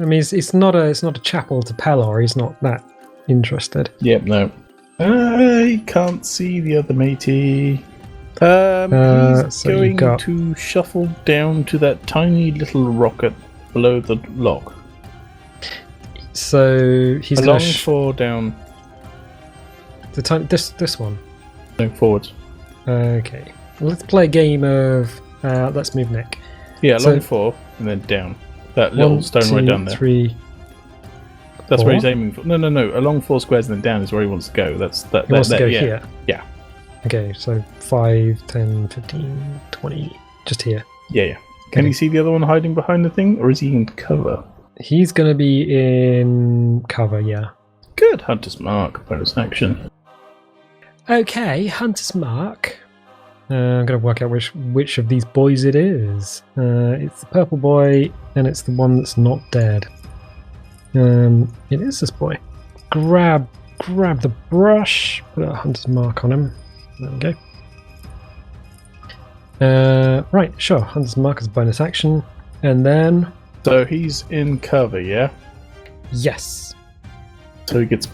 mean, it's not a chapel to Pelor. He's not that interested. Yep, no. I can't see the other matey. He's so you've going got- to shuffle down to that tiny little rocket below the log. So he's Along going four down, this one. no forwards. Okay, let's play a game of let's move Nick. Yeah, So- along four and then down. That little 1, stone 2, right down there. 3. That's 4? where he's aiming for. No. Along 4 squares and then down is where he wants to go. That's that. He wants to go yeah. here. Yeah. Okay, so 5, 10, 15, 20, just here. Yeah. Can Okay. you see the other one hiding behind the thing, or is he in cover? He's gonna be in cover. Yeah. Good. Hunter's mark. Bonus action. Okay, Hunter's Mark. I'm going to work out which of these boys it is. It's the purple boy, and it's the one that's not dead. It is this boy. Grab the brush, put a Hunter's Mark on him. There we go. Right, sure. Hunter's Mark is a bonus action. And then... So he's in cover, yeah? Yes. So he gets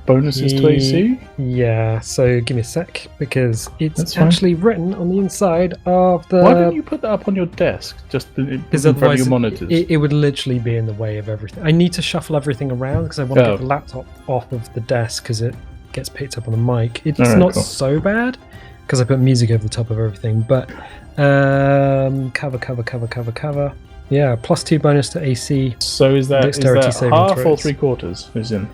bonuses to AC? Yeah, so give me a sec, because it's That's fine. actually written on the inside of the... Why don't you put that up on your desk? Just in front of otherwise your monitors. it would literally be in the way of everything. I need to shuffle everything around because I want to Oh. get the laptop off of the desk because it gets picked up on the mic. It's Alright, not cool. so bad because I put music over the top of everything, but cover. Yeah, +2 bonus to AC. So is that Dexterity saving half or throws. 3/4 who's in?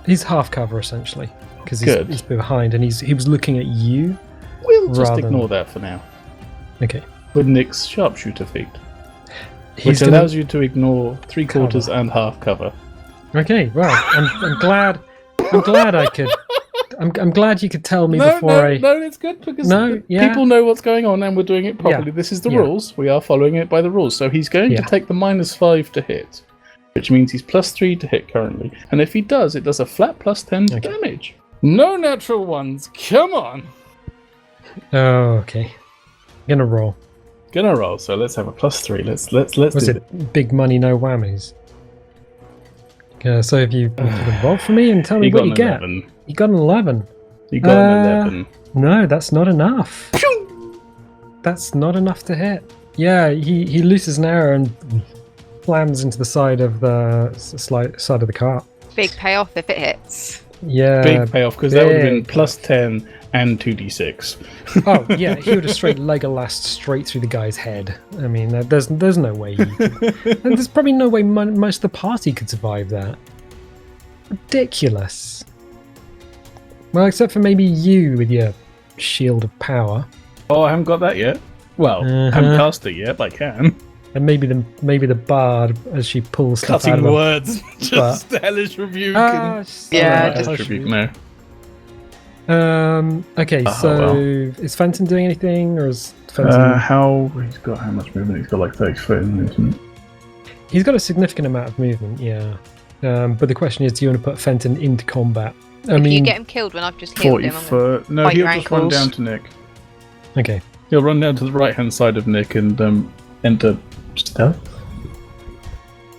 He's half cover essentially because Good. he's behind and he was looking at you. We'll just Rather ignore than- that for now. Okay, With Nick's sharpshooter feat, he's which gonna- allows you to ignore 3/4 and half cover. Okay, right. I'm glad. I'm glad I could. I'm glad you could tell me before I. No, it's good because No, yeah. people know what's going on and we're doing it properly. Yeah, This is the yeah. rules. We are following it by the rules. So he's going Yeah. to take the -5 to hit, which means he's +3 to hit currently. And if he does, it does a flat +10 Okay. damage. No natural ones. Come on. Oh, okay. Gonna roll. Gonna roll. So let's have a +3. Let's Was do it. it big money, no whammies? So if you can roll for me and tell me He what got you an get. 11. You got an 11. He got an 11. No, that's not enough. That's not enough to hit. Yeah, he looses an arrow and slams into the side of the side of the cart. Big payoff if it hits. Yeah. Big payoff because that would have been big. +10 and 2d6. Oh yeah, he would have straight Legolas straight through the guy's head. I mean, there's no way. And there's probably no way most of the party could survive that. Ridiculous. Well, except for maybe you with your shield of power, Oh, I haven't got that yet. Well, I haven't cast it yet, but I can. and maybe the bard as she pulls stuff out Cutting of words. Just hellish rebuke. and... Yeah, Hellish just- rebuke, no. Okay, Oh, so well. is Fenton doing anything, or is Fenton? He's got how much movement? He's got like 30 foot in movement. He's got a significant amount of movement, yeah. But the question is, do you want to put Fenton into combat? I If you mean, get him killed when I've just healed 40 him, I'm gonna... foot. No, bite he'll your just run ankles. down to Nick. okay. He'll run down to the right hand side of Nick and enter stealth.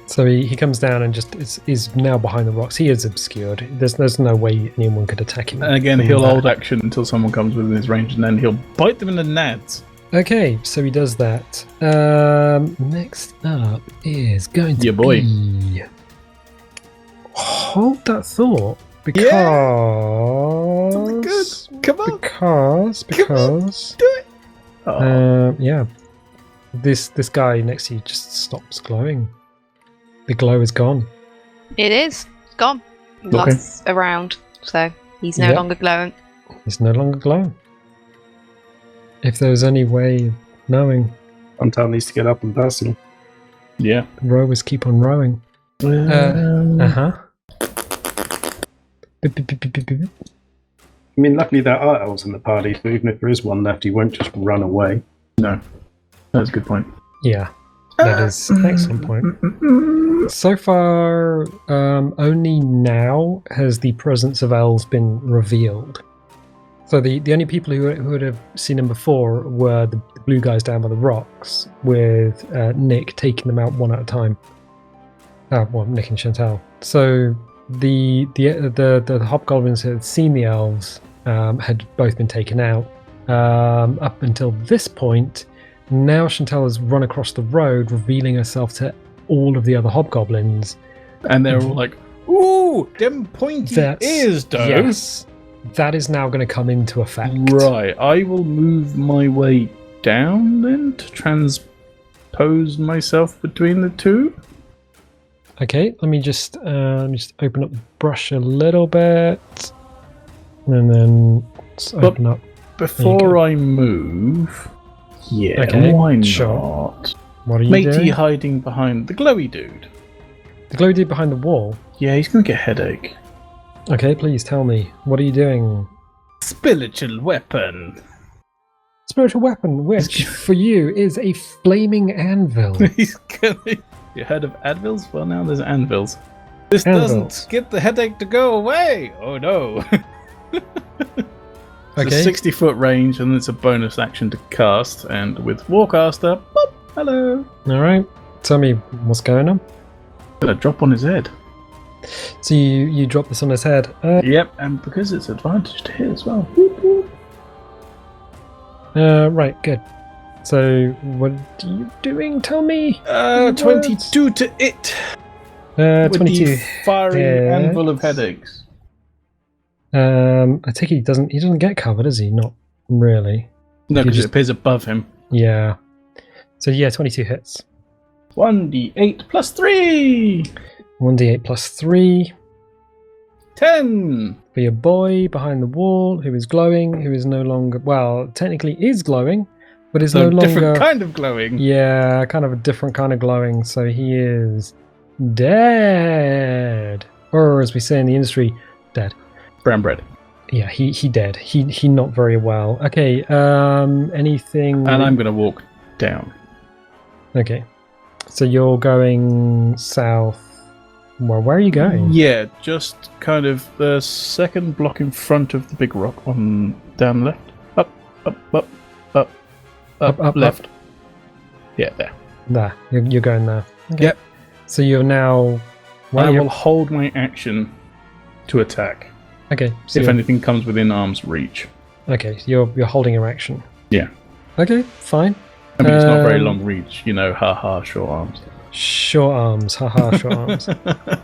So he comes down and just is now behind the rocks. He is obscured. There's no way anyone could attack him. And again, from he'll that. hold action until someone comes within his range, and then he'll bite them in the nads. Okay, so he does that. Next up is going to Yeah, boy. be... Hold that thought, because... Something good. Come on. Because... Oh. Yeah. This guy next to you just stops glowing. The glow is gone. It is. Gone. Lost around. So he's no Yep. longer glowing. It's no longer glowing. If there was any way of knowing, Chantelle needs to get up and pass him. Yeah. the rowers keep on rowing. Uh-huh. I mean, luckily there are elves in the party, so even if there is one left, he won't just run away. No. That's a good point. Yeah, that is an excellent point. So far, only now has the presence of elves been revealed. So the only people who would have seen him before were the blue guys down by the rocks, with Nick taking them out one at a time. Well, Nick and Chantelle. So the hobgoblins who had seen the elves had both been taken out. Up until this point, now Chantelle has run across the road, revealing herself to all of the other hobgoblins. And they're all like, ooh, them pointy ears, though. Yes, that is now going to come into effect. Right, I will move my way down then to transpose myself between the two. Okay, let me just open up the brush a little bit, and then let's open up. Before I move, yeah, Okay, why not? sure. What are you Matey doing? hiding behind the glowy dude. The glow dude behind the wall. Yeah, he's gonna get a headache. Okay, please tell me. What are you doing? Spiritual weapon. Spiritual weapon, which for you is a flaming anvil. He's gonna. You heard of anvils? Well, now there's anvils. This Anvils. doesn't get the headache to go away. Oh no. It's a 60-foot range, and it's a bonus action to cast. And with Warcaster, boop, hello. All right. Tell me what's going on. Gonna drop on his head. So you drop this on his head. Yep, and because it's advantage to hit as well. Whoop, whoop. Right, good. So what are you doing? Tell me. 22 to it. 22. The fiery anvil of headaches. I take it he doesn't get cover, does he? Not really. No, because just it appears above him. Yeah. So yeah, 22 hits. 1d8 plus 3. 1d8 plus 3. 10. For your boy behind the wall, who is glowing, who is no longer, well, technically is glowing, but is no longer... different kind of glowing. Yeah, kind of a different kind of glowing, so he is dead. Or as we say in the industry, dead. Brown bread. Yeah, he dead. He not very well. Okay, anything... And I'm going to walk down. Okay. So you're going south. Well, where are you going? Yeah, just kind of the second block in front of the big rock on down left. Up, left. Up. Yeah, there. There. You're going there. Okay. Yep. So you're now... I will hold my action to attack. Okay. So if anything comes within arm's reach. Okay, so you're holding your action. Yeah. Okay, fine. I mean, it's not very long reach, you know, haha, short arms. Short arms, haha, short arms.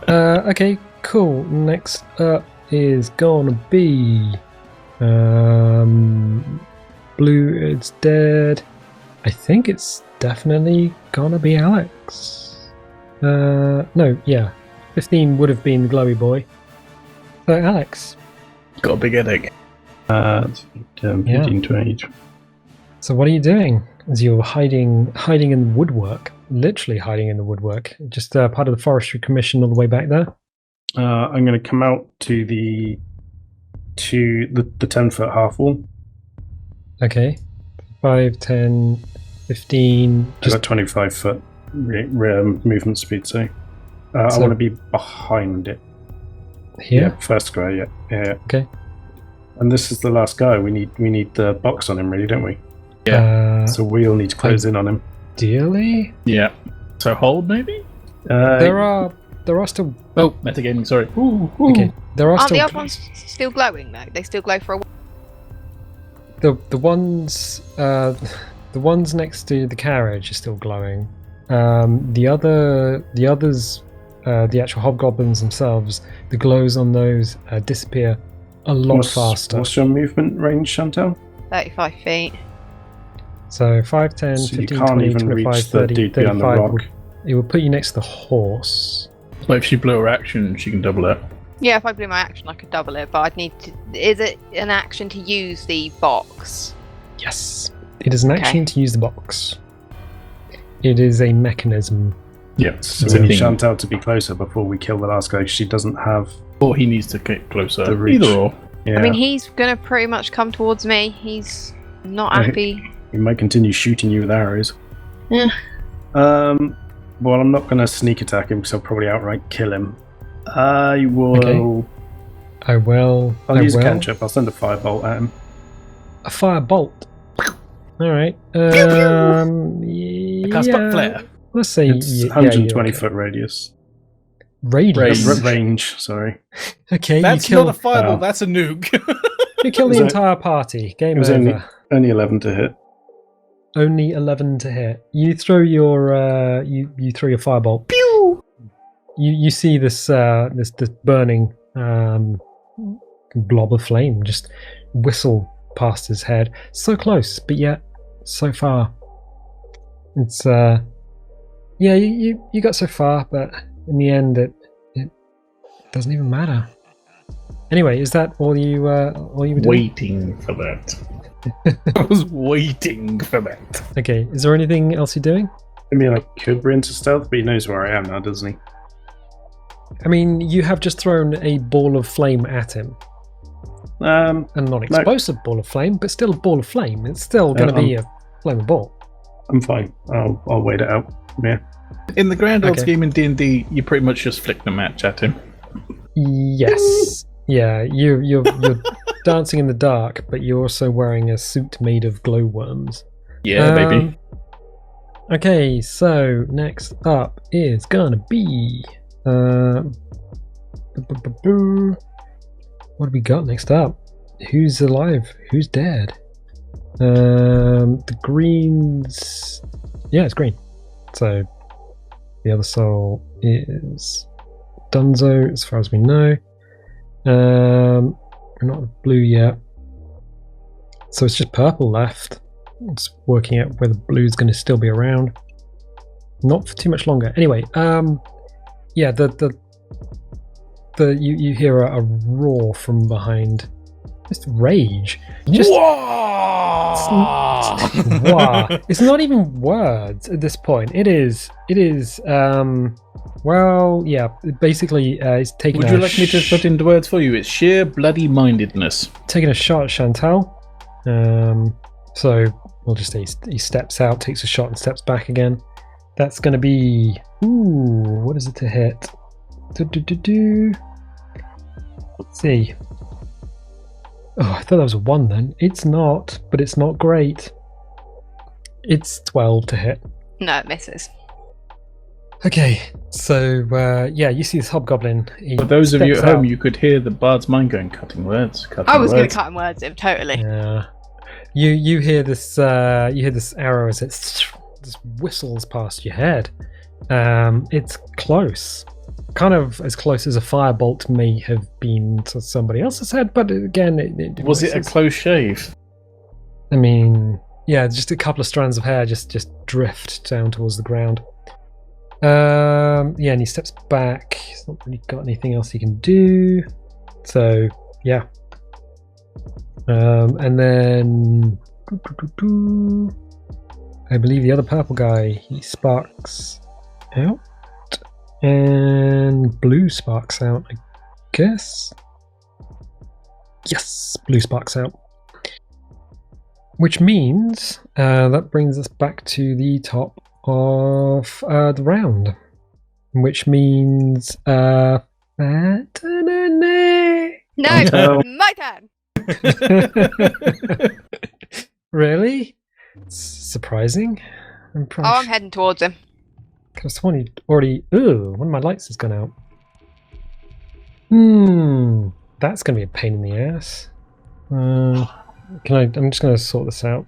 Okay, cool. Next up is gonna be Blue. It's dead. I think it's definitely gonna be Alex. No, yeah, 15 would have been the glowy boy. So Alex, got a big headache. 15 to 8. So what are you doing? As you're hiding in the woodwork, literally hiding in the woodwork, just part of the Forestry Commission all the way back there. I'm going to come out to the 10-foot half wall. Okay, 5, 10, 15. I've got 25-foot movement speed, so I want to be behind it. Here? Yeah, first square. Yeah. Okay. And this is the last guy. We need the box on him, really, don't we? Yeah. So we'll need to close in on him. Ideally? Yeah. So hold, maybe? There are still... Oh, metagaming, sorry. Ooh. Okay. There are Aren't still... the other ones still glowing, though? They still glow for a while. The ones next to the carriage are still glowing. The others, the actual hobgoblins themselves, the glows on those disappear a lot faster. What's your movement range, Chantelle? 35 feet. So 5, 10, So 15, you can't 20, even 25, reach 30, the dude behind the 35. rock. It will put you next to the horse. But if she blew her action, she can double it. Yeah, if I blew my action, I could double it, but I'd need to... Is it an action to use the box? Yes. It is an action to use the box. It is a mechanism. Yeah. So we need Chantelle to be closer before we kill the last guy. She doesn't have... Or he needs to get closer. The reach. Either or. Yeah. I mean, he's going to pretty much come towards me. He's not happy. He might continue shooting you with arrows. Yeah. Well, I'm not going to sneak attack him because I'll probably outright kill him. I will... Okay. I'll use a cantrip. I'll send a firebolt at him. A firebolt. Alright. I cast Buck Flare. Let's say... It's 120-foot radius. Radius? Range, sorry. Okay, that's you kill... not a fireball, that's a nuke. You kill the entire party. Game over. Only 11 to hit. Only 11 to hit. You throw your you throw your firebolt. Pew! You see this this burning blob of flame just whistle past his head. So close, but yet so far. It's yeah, you got so far, but in the end it doesn't even matter. Anyway, is that all you were doing? Waiting for that. I was waiting for that. Okay, is there anything else you're doing? I mean, I could bring into stealth, but he knows where I am now, doesn't he? I mean, you have just thrown a ball of flame at him. A non-explosive ball of flame, but still a ball of flame. It's still going to be a flaming ball. I'm fine. I'll wait it out. Yeah. In the grand old scheme in D&D, you pretty much just flick the match at him. Yes. Yeah, you're dancing in the dark, but you're also wearing a suit made of glowworms. Yeah, baby. Okay, so next up is gonna be what do we got next up? Who's alive? Who's dead? The greens. Yeah, it's green. So the other soul is Dunzo, as far as we know. We're not blue yet, so it's just purple left. Just working out whether blue's going to still be around. Not for too much longer. Anyway, yeah, you hear a roar from behind. Just rage. Just wow. It's not even words at this point. It is. Well, yeah. Basically, it's taking. Would you like me to put into words for you? It's sheer bloody mindedness. Taking a shot at Chantelle. So we'll just say he steps out, takes a shot, and steps back again. That's going to be. Ooh, what is it to hit? Let's see. Oh, I thought that was a 1 then. It's not, but it's not great. It's 12 to hit. No, it misses. Okay, so yeah, you see this hobgoblin. For those of you at home, you could hear the bard's mind going, cutting words. I was going to cut in words, totally. Yeah. You hear this arrow as it just whistles past your head. It's close. Kind of as close as a firebolt may have been to somebody else's head, but again, was it a close shave? I mean, yeah, just a couple of strands of hair just drift down towards the ground. Yeah, and he steps back. He's not really got anything else he can do. So, yeah. And then I believe the other purple guy, he sparks out. And blue sparks out, I guess. Yes, blue sparks out. Which means that brings us back to the top of the round. Which means No, my turn. Really? It's surprising. I'm heading towards him. Could have sworn he'd already. Ooh, one of my lights has gone out. That's going to be a pain in the ass. I'm just going to sort this out.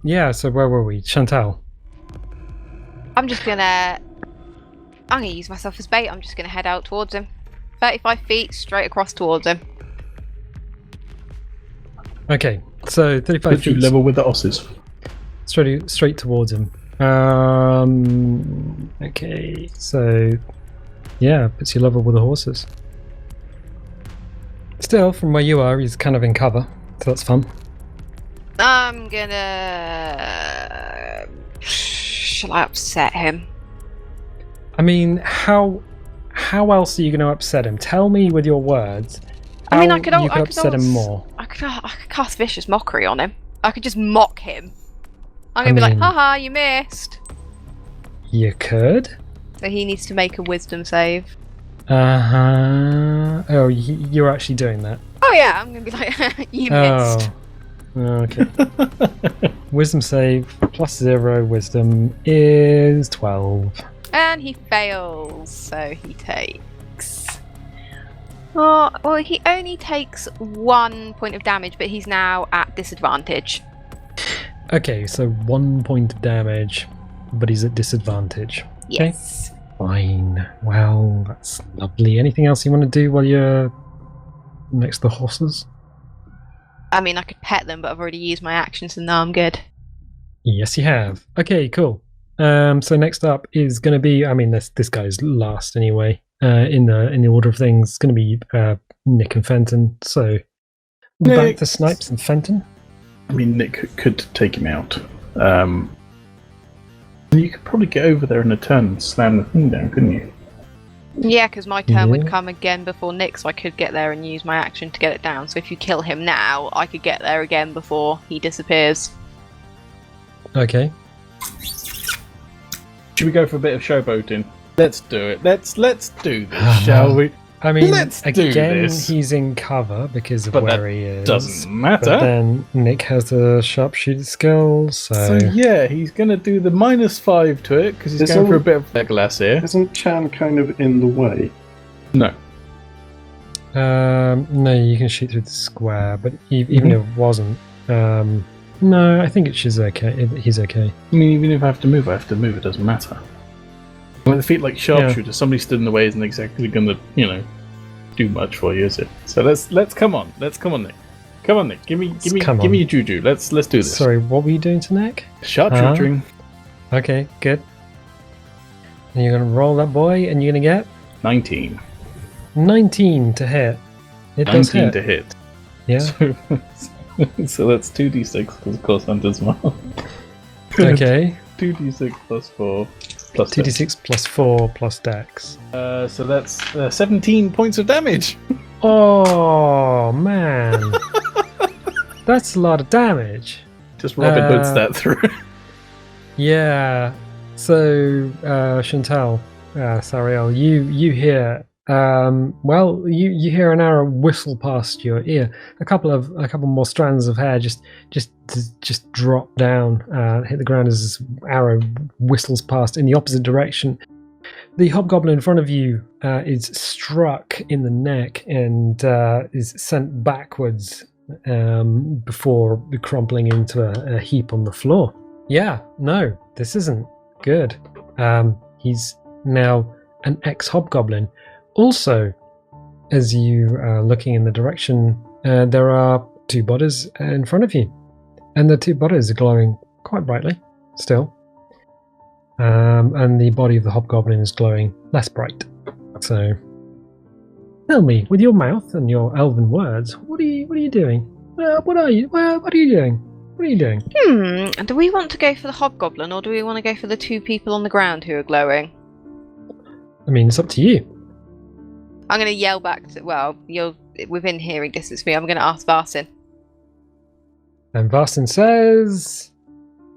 Yeah. So where were we? Chantelle. I'm gonna use myself as bait. I'm just gonna head out towards him. 35 feet straight across towards him. Okay. So 35 Put you feet. level with the osses. Straight towards him. Okay, so yeah, puts you level with the horses. Still, from where you are, he's kind of in cover, so that's fun. I'm gonna. Shall I upset him? I mean, how else are you going to upset him? Tell me with your words. I mean, I you could upset him more. I could cast vicious mockery on him. I could just mock him. I'm gonna be like, haha, you missed. You could. So he needs to make a wisdom save. Oh, you're actually doing that. Oh yeah, I'm gonna be like, you missed. Okay. Wisdom save +0 wisdom is 12. And he fails, so he takes. Oh, well, he only takes 1 point of damage, but he's now at disadvantage. Okay, so 1 point of damage, but he's at disadvantage. Yes. Okay. Fine. Well, that's lovely. Anything else you want to do while you're next to the horses? I mean, I could pet them, but I've already used my action, so now I'm good. Yes, you have. Okay, cool. So next up is going to be, I mean, this guy's last anyway. In the order of things, it's going to be Nick and Fenton. So back to Snipes and Fenton. I mean, Nick could take him out. You could probably get over there in a turn and slam the thing down, couldn't you? Yeah, because my turn would come again before Nick, so I could get there and use my action to get it down. So if you kill him now, I could get there again before he disappears. Okay. Should we go for a bit of showboating? Let's do it. Let's do this, shall we? I mean, Let's do again, this. he's in cover because of But where that he is. doesn't But matter. then Nick has the sharpshooter skill, So yeah, he's going to do the -5 to it because he's It's going for all- a bit of glass here. Isn't Chan kind of in the way? No. no, you can shoot through the square, but even if it wasn't, no, I think she's okay. He's okay. I mean, even if I have to move, It doesn't matter. With the feet like sharpshooter, somebody stood in the way isn't exactly going to, do much for you, is it? So let's come on, Nick. Come on, Nick. Give me a juju. Let's do this. Sorry, what were you doing to Nick? Sharpshooting. Okay, good. And you're gonna roll that boy, and you're gonna get 19. 19 to hit. It does 19 hit. to hit. Yeah. So that's 2d6 because of course Hunter's Mark. Okay. 2d6 plus 4 plus 2d6 plus 4 plus dex. So that's 17 points of damage. Oh man, that's a lot of damage. Just Robin Hood's that through. Yeah. So Chantelle, Sariel, you hear you hear an arrow whistle past your ear. A couple more strands of hair just drop down, hit the ground as this arrow whistles past in the opposite direction. The hobgoblin in front of you is struck in the neck and is sent backwards before crumpling into a heap on the floor. Yeah, no, this isn't good. He's now an ex-hobgoblin. Also, as you are looking in the direction, there are two bodies in front of you. And the two bodies are glowing quite brightly, still. And the body of the hobgoblin is glowing less bright. So, tell me, with your mouth and your elven words, what are you doing? What are you doing? What are you doing? Do we want to go for the hobgoblin, or do we want to go for the two people on the ground who are glowing? I mean, it's up to you. I'm going to yell back to... Well, you're within hearing distance of me. I'm going to ask Varsin. And Varsin says,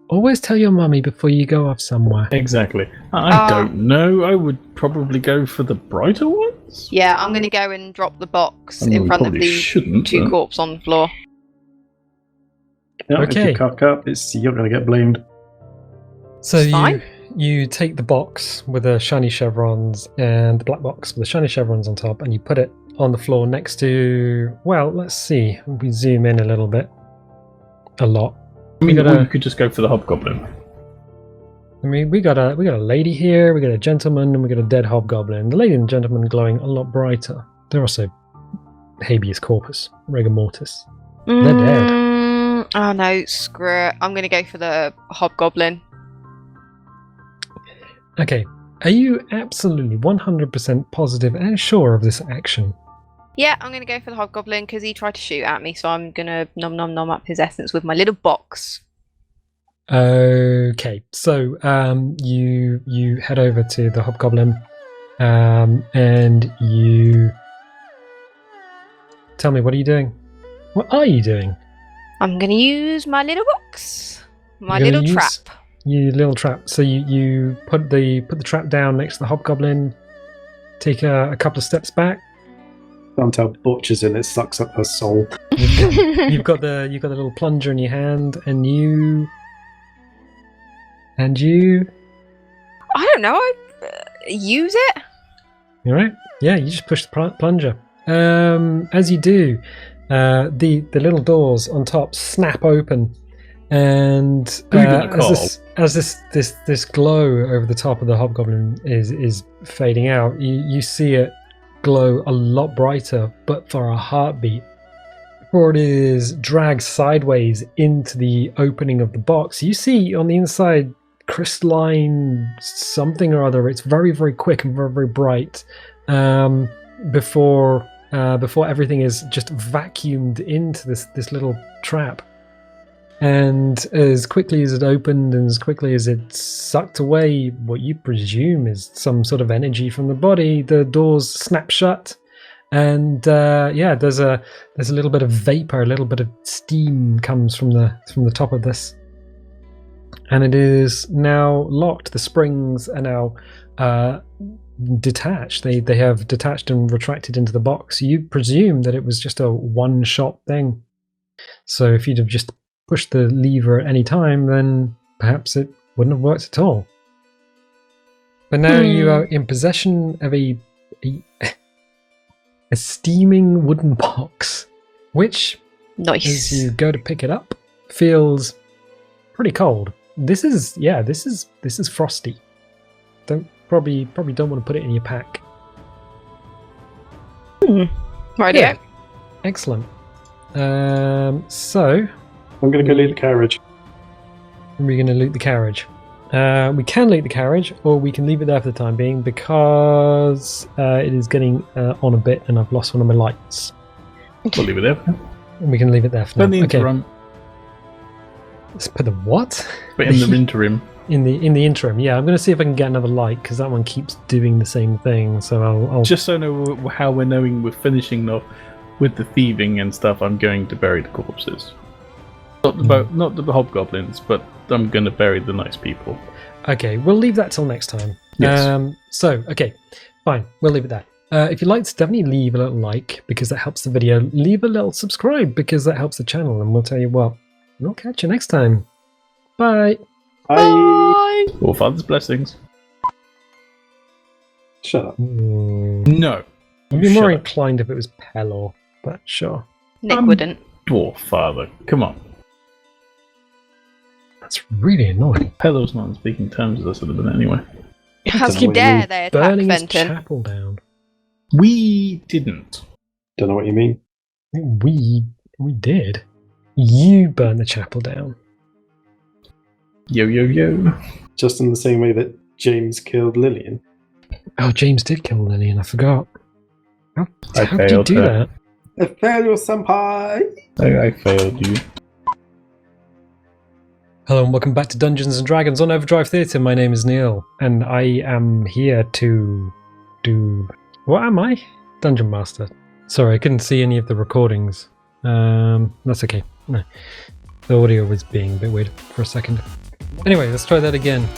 always tell your mummy before you go off somewhere. Exactly. I don't know. I would probably go for the brighter ones. Yeah, I'm going to go and drop the box I mean, in front of probably the shouldn't, two but- corpses on the floor. Yeah, Okay. If you cock up, you're going to get blamed. So It's fine. you take the box with the shiny chevrons and the black box with the shiny chevrons on top, and you put it on the floor next to, well, let's see. We zoom in a little bit. A lot. I mean, gotta- or you could just go for the hobgoblin. I mean, we got a lady here, we got a gentleman, and we got a dead hobgoblin. The lady and the gentleman are glowing a lot brighter. They're also habeas corpus, rigor mortis. They're dead. Oh no, screw it. I'm going to go for the hobgoblin. Okay, are you absolutely 100% positive and sure of this action? Yeah, I'm going to go for the hobgoblin because he tried to shoot at me, so I'm going to nom up his essence with my little box. Okay, so you head over to the hobgoblin, and you tell me, what are you doing? What are you doing? I'm going to use my little box. My You're gonna little use- trap. You little trap. So you put the trap down next to the hobgoblin. Take a couple of steps back. Chantelle butchers in it, sucks up her soul. You've got the little plunger in your hand, and you. I don't know. I use it. All right. Yeah, you just push the plunger. As you do, the little doors on top snap open, and Who are you gonna call? as this glow over the top of the hobgoblin is fading out, you see it glow a lot brighter, but for a heartbeat. Before it is dragged sideways into the opening of the box, you see on the inside crystalline something or other. It's very, very quick and very, very bright. Before everything is just vacuumed into this little trap. And as quickly as it opened and as quickly as it sucked away what you presume is some sort of energy from the body, the doors snap shut. And there's a little bit of vapor, a little bit of steam comes from the top of this. and it is now locked. The springs are now detached. They have detached and retracted into the box. You presume that it was just a one-shot thing. So if you'd have just pushed the lever at any time, then perhaps it wouldn't have worked at all. But now you are in possession of a steaming wooden box, which, Nice. as you go to pick it up, feels pretty cold. This is frosty. Probably don't want to put it in your pack. Right. Yeah. Excellent. So I'm going to go lead the carriage. we're going to loot the carriage. We can loot the carriage, or we can leave it there for the time being because it is getting on a bit, and I've lost one of my lights. We'll leave it there. And we can leave it there for Put now. the interim. Let's put the what? But in the interim. In the interim, yeah. I'm going to see if I can get another light because that one keeps doing the same thing. So I'll Just so I know how we're knowing we're finishing off with the thieving and stuff, I'm going to bury the corpses. Not the hobgoblins, but I'm going to bury the nice people. Okay, we'll leave that till next time. Yes. Okay, fine. We'll leave it there. If you'd like to definitely leave a little like because that helps the video. Leave a little subscribe because that helps the channel. And we'll tell you what, we'll catch you next time. Bye. Bye. All Father's blessings. Shut up. No. I'd be more Shut up. inclined if it was Pelor, but sure. Nick wouldn't. Dwarf Father. Come on. That's really annoying. Pelor's not on speaking terms with us at the minute anyway. How Don't you know what you dare mean. they attack Burning his Fenton? chapel down. We didn't. Don't know what you mean. We did. You burned the chapel down. Yo, yo, yo. Just in the same way that James killed Lillian. Oh, James did kill Lillian. I forgot. How I did you failed do her. that? A failure, senpai! I failed you. Hello and welcome back to Dungeons and Dragons on Overdrive Theatre. My name is Neil, and I am here to do... What am I? Dungeon Master. Sorry, I couldn't see any of the recordings. That's okay. No. The audio was being a bit weird for a second. Anyway, let's try that again.